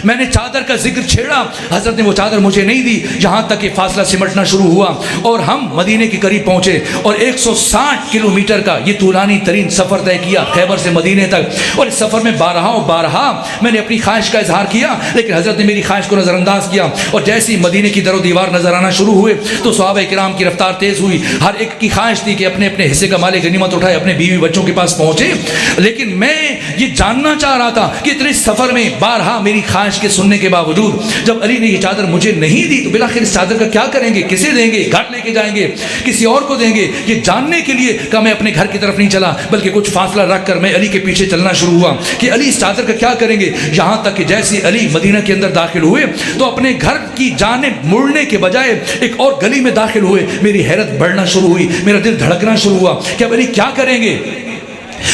میں نے چادر کا ذکر چھیڑا حضرت نے وہ چادر مجھے نہیں دی, یہاں تک کہ فاصلہ سمٹنا شروع ہوا اور ہم مدینے کے قریب پہنچے اور 160 کلومیٹر کا یہ طولانی ترین سفر طے کیا خیبر سے مدینے تک. اور اس سفر میں بارہا میں نے اپنی خواہش کا اظہار کیا, لیکن حضرت نے میری خواہش کو نظر انداز کیا. اور جیسے ہی مدینے کی در و دیوار نظر آنا شروع ہوئے تو صحابہ کرام کی رفتار تیز ہوئی. ہر ایک کی خواہش تھی کہ اپنے اپنے حصے کا مال غنیمت اٹھائے, اپنے بیوی بچوں کے پاس پہنچے. لیکن میں یہ جاننا چاہ رہا تھا کہ اتنے سفر میں بارہا میری خواہش کے سننے کے باوجود جب علی نے یہ چادر مجھے نہیں دی تو بالآخر اس چادر کا کیا کریں گے, کسے دیں گے, گھر لے کے جائیں گے, کسی اور کو دیں گے. یہ جاننے کے لیے کہ میں اپنے گھر کی طرف نہیں چلا بلکہ کچھ فاصلہ رکھ کر میں علی کے پیچھے چلنا شروع ہوا کہ علی اس چادر کا کیا کریں گے. یہاں تک کہ جیسے علی مدینہ کے اندر داخل ہوئے تو اپنے گھر کی جانب مڑنے کے بجائے ایک اور گلی میں داخل ہوئے. میری حیرت بڑھنا شروع ہوئی, میرا دل دھڑکنا شروع ہوا کہ اب علی کیا کریں گے,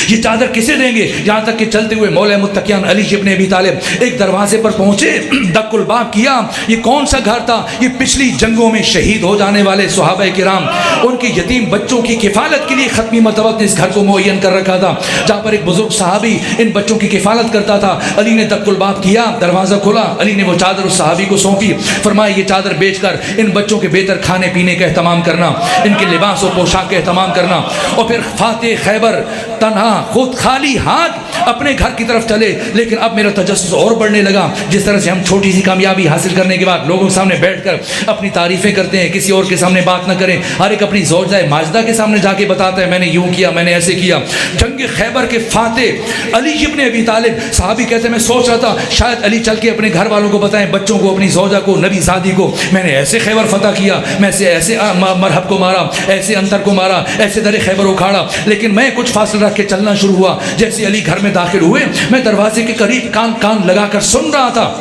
یہ چادر کسے دیں گے. یہاں تک کہ چلتے ہوئے مولا متقیان علی ابن ابی طالب ایک دروازے پر پہنچے, دق الباب کیا. یہ کون سا گھر تھا, یہ پچھلی جنگوں میں شہید ہو جانے والے صحابہ کرام ان کے یتیم بچوں کی کفالت کے لیے ختمی مرتبہ نے اس گھر کو معین کر رکھا تھا, جہاں پر ایک بزرگ صحابی ان بچوں کی کفالت کرتا تھا. علی نے دق الباب کیا, دروازہ کھولا, علی نے وہ چادر اس صحابی کو سونپی. فرمایا یہ چادر بیچ کر ان بچوں کے بہتر کھانے پینے کا اہتمام کرنا, ان کے لباس و پوشاک کا اہتمام کرنا. اور پھر فاتح خیبر تنہا خود خالی ہاتھ اپنے گھر کی طرف چلے. لیکن اب میرا تجسس اور بڑھنے لگا. جس طرح سے ہم چھوٹی سی کامیابی حاصل کرنے کے بعد لوگوں کے سامنے بیٹھ کر اپنی تعریفیں کرتے ہیں, کسی اور کے سامنے بات نہ کریں, ہر ایک اپنی زوجہ ماجدہ کے سامنے جا کے بتاتا ہے میں نے یوں کیا, میں نے ایسے کیا. جنگ خیبر کے فاتح علی ابن ابی طالب صحابی کہتے ہیں میں سوچ رہا تھا شاید علی چل کے اپنے گھر والوں کو بتائیں, بچوں کو, اپنی زوجہ کو, نبی زادی کو, میں نے ایسے خیبر فتح کیا, میں ایسے مرحب کو مارا, ایسے انتر کو مارا, ایسے در خیبر اکھاڑا. لیکن میں کچھ فاصلہ رکھ کے چلنا شروع ہوا. جیسے علی گھر میں داخل ہوئے میں دروازے کے قریب کان لگا کر سن رہا تھا.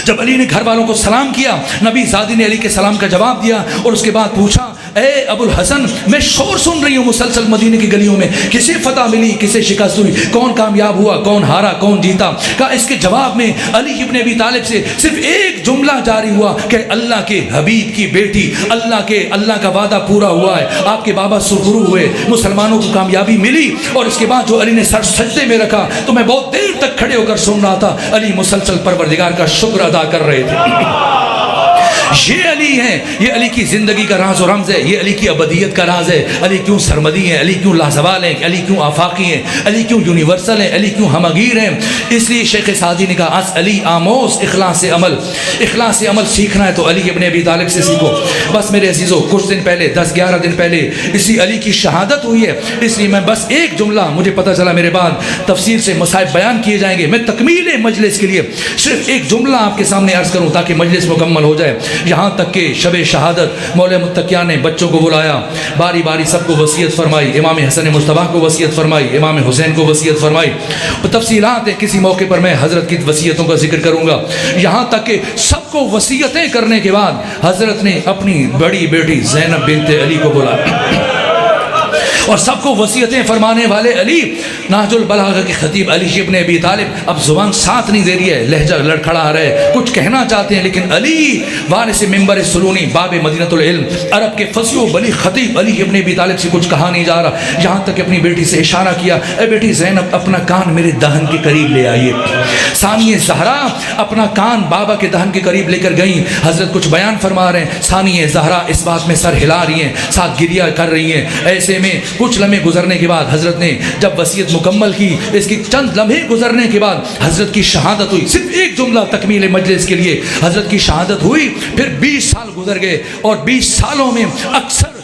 جب علی نے گھر والوں کو سلام کیا, نبی زادی نے علی کے سلام کا جواب دیا اور اس کے بعد پوچھا اے ابو الحسن میں شور سن رہی ہوں مسلسل مدینے کی گلیوں میں, کسے فتح ملی, کسے شکست ہوئی, کون کامیاب ہوا, کون ہارا, کون جیتا. کہا اس کے جواب میں علی ابن ابی طالب سے صرف ایک جملہ جاری ہوا کہ اللہ کے حبیب کی بیٹی, اللہ کا وعدہ پورا ہوا ہے, آپ کے بابا سرخرو ہوئے, مسلمانوں کو کامیابی ملی. اور اس کے بعد جو علی نے سر سجدے میں رکھا تو میں بہت دیر تک کھڑے ہو کر سن رہا تھا. علی مسلسل پروردگار کا شکر ادا کر رہے تھے. یہ علی ہیں, یہ علی کی زندگی کا راز و رمز ہے, یہ علی کی ابدیت کا راز ہے. علی کیوں سرمدی ہیں, علی کیوں لازوال ہیں, علی کیوں آفاقی ہیں, علی کیوں یونیورسل ہیں, علی کیوں ہمگیر ہیں. اس لیے شیخ سعدی نے کہا اس علی آموز اخلاص عمل سیکھنا ہے تو علی ابن ابی طالب سے سیکھو. بس میرے عزیزوں کچھ دن پہلے 10-11 دن پہلے اسی علی کی شہادت ہوئی ہے, اس لیے میں بس ایک جملہ, مجھے پتہ چلا میرے بعد تفسیر سے مصائب بیان کیے جائیں گے, میں تکمیل مجلس کے لیے صرف ایک جملہ آپ کے سامنے عرض کروں تاکہ مجلس مکمل ہو جائے. یہاں تک کہ شب شہادت مولا متقیان نے بچوں کو بلایا, باری باری سب کو وصیت فرمائی, امام حسن مصطفیٰ کو وصیت فرمائی, امام حسین کو وصیت فرمائی. تفصیلات ہیں, کسی موقع پر میں حضرت کی وصیتوں کا ذکر کروں گا. یہاں تک کہ سب کو وصیتیں کرنے کے بعد حضرت نے اپنی بڑی بیٹی زینب بنت علی کو بلایا اور سب کو وصیتیں فرمانے والے علی, نہج البلاغہ کے خطیب علی ابن ابی طالب اب زبان ساتھ نہیں دے رہی ہے, لہجہ لڑکھڑا آ رہا ہے, کچھ کہنا چاہتے ہیں لیکن علی وارث ممبر سلونی باب مدینۃ العلم عرب کے فصیح و بلیغ خطیب علی ابن ابی طالب سے کچھ کہا نہیں جا رہا. یہاں تک اپنی بیٹی سے اشارہ کیا, اے بیٹی زینب اپنا کان میرے دہن کے قریب لے آئیے. ثانیہ زہرا اپنا کان بابا کے دہن کے قریب لے کر گئیں. حضرت کچھ بیان فرما رہے ہیں, ثانیہ زہرا اس بات میں سر ہلا رہی ہیں, ساتھ گریہ کر رہی ہیں. ایسے میں کچھ لمحے گزرنے کے بعد حضرت نے جب وصیت مکمل کی, اس کی چند لمحے گزرنے کے بعد حضرت کی شہادت ہوئی. صرف ایک جملہ تکمیل مجلس کے لیے, حضرت کی شہادت ہوئی. پھر 20 سال گزر گئے اور 20 سالوں میں اکثر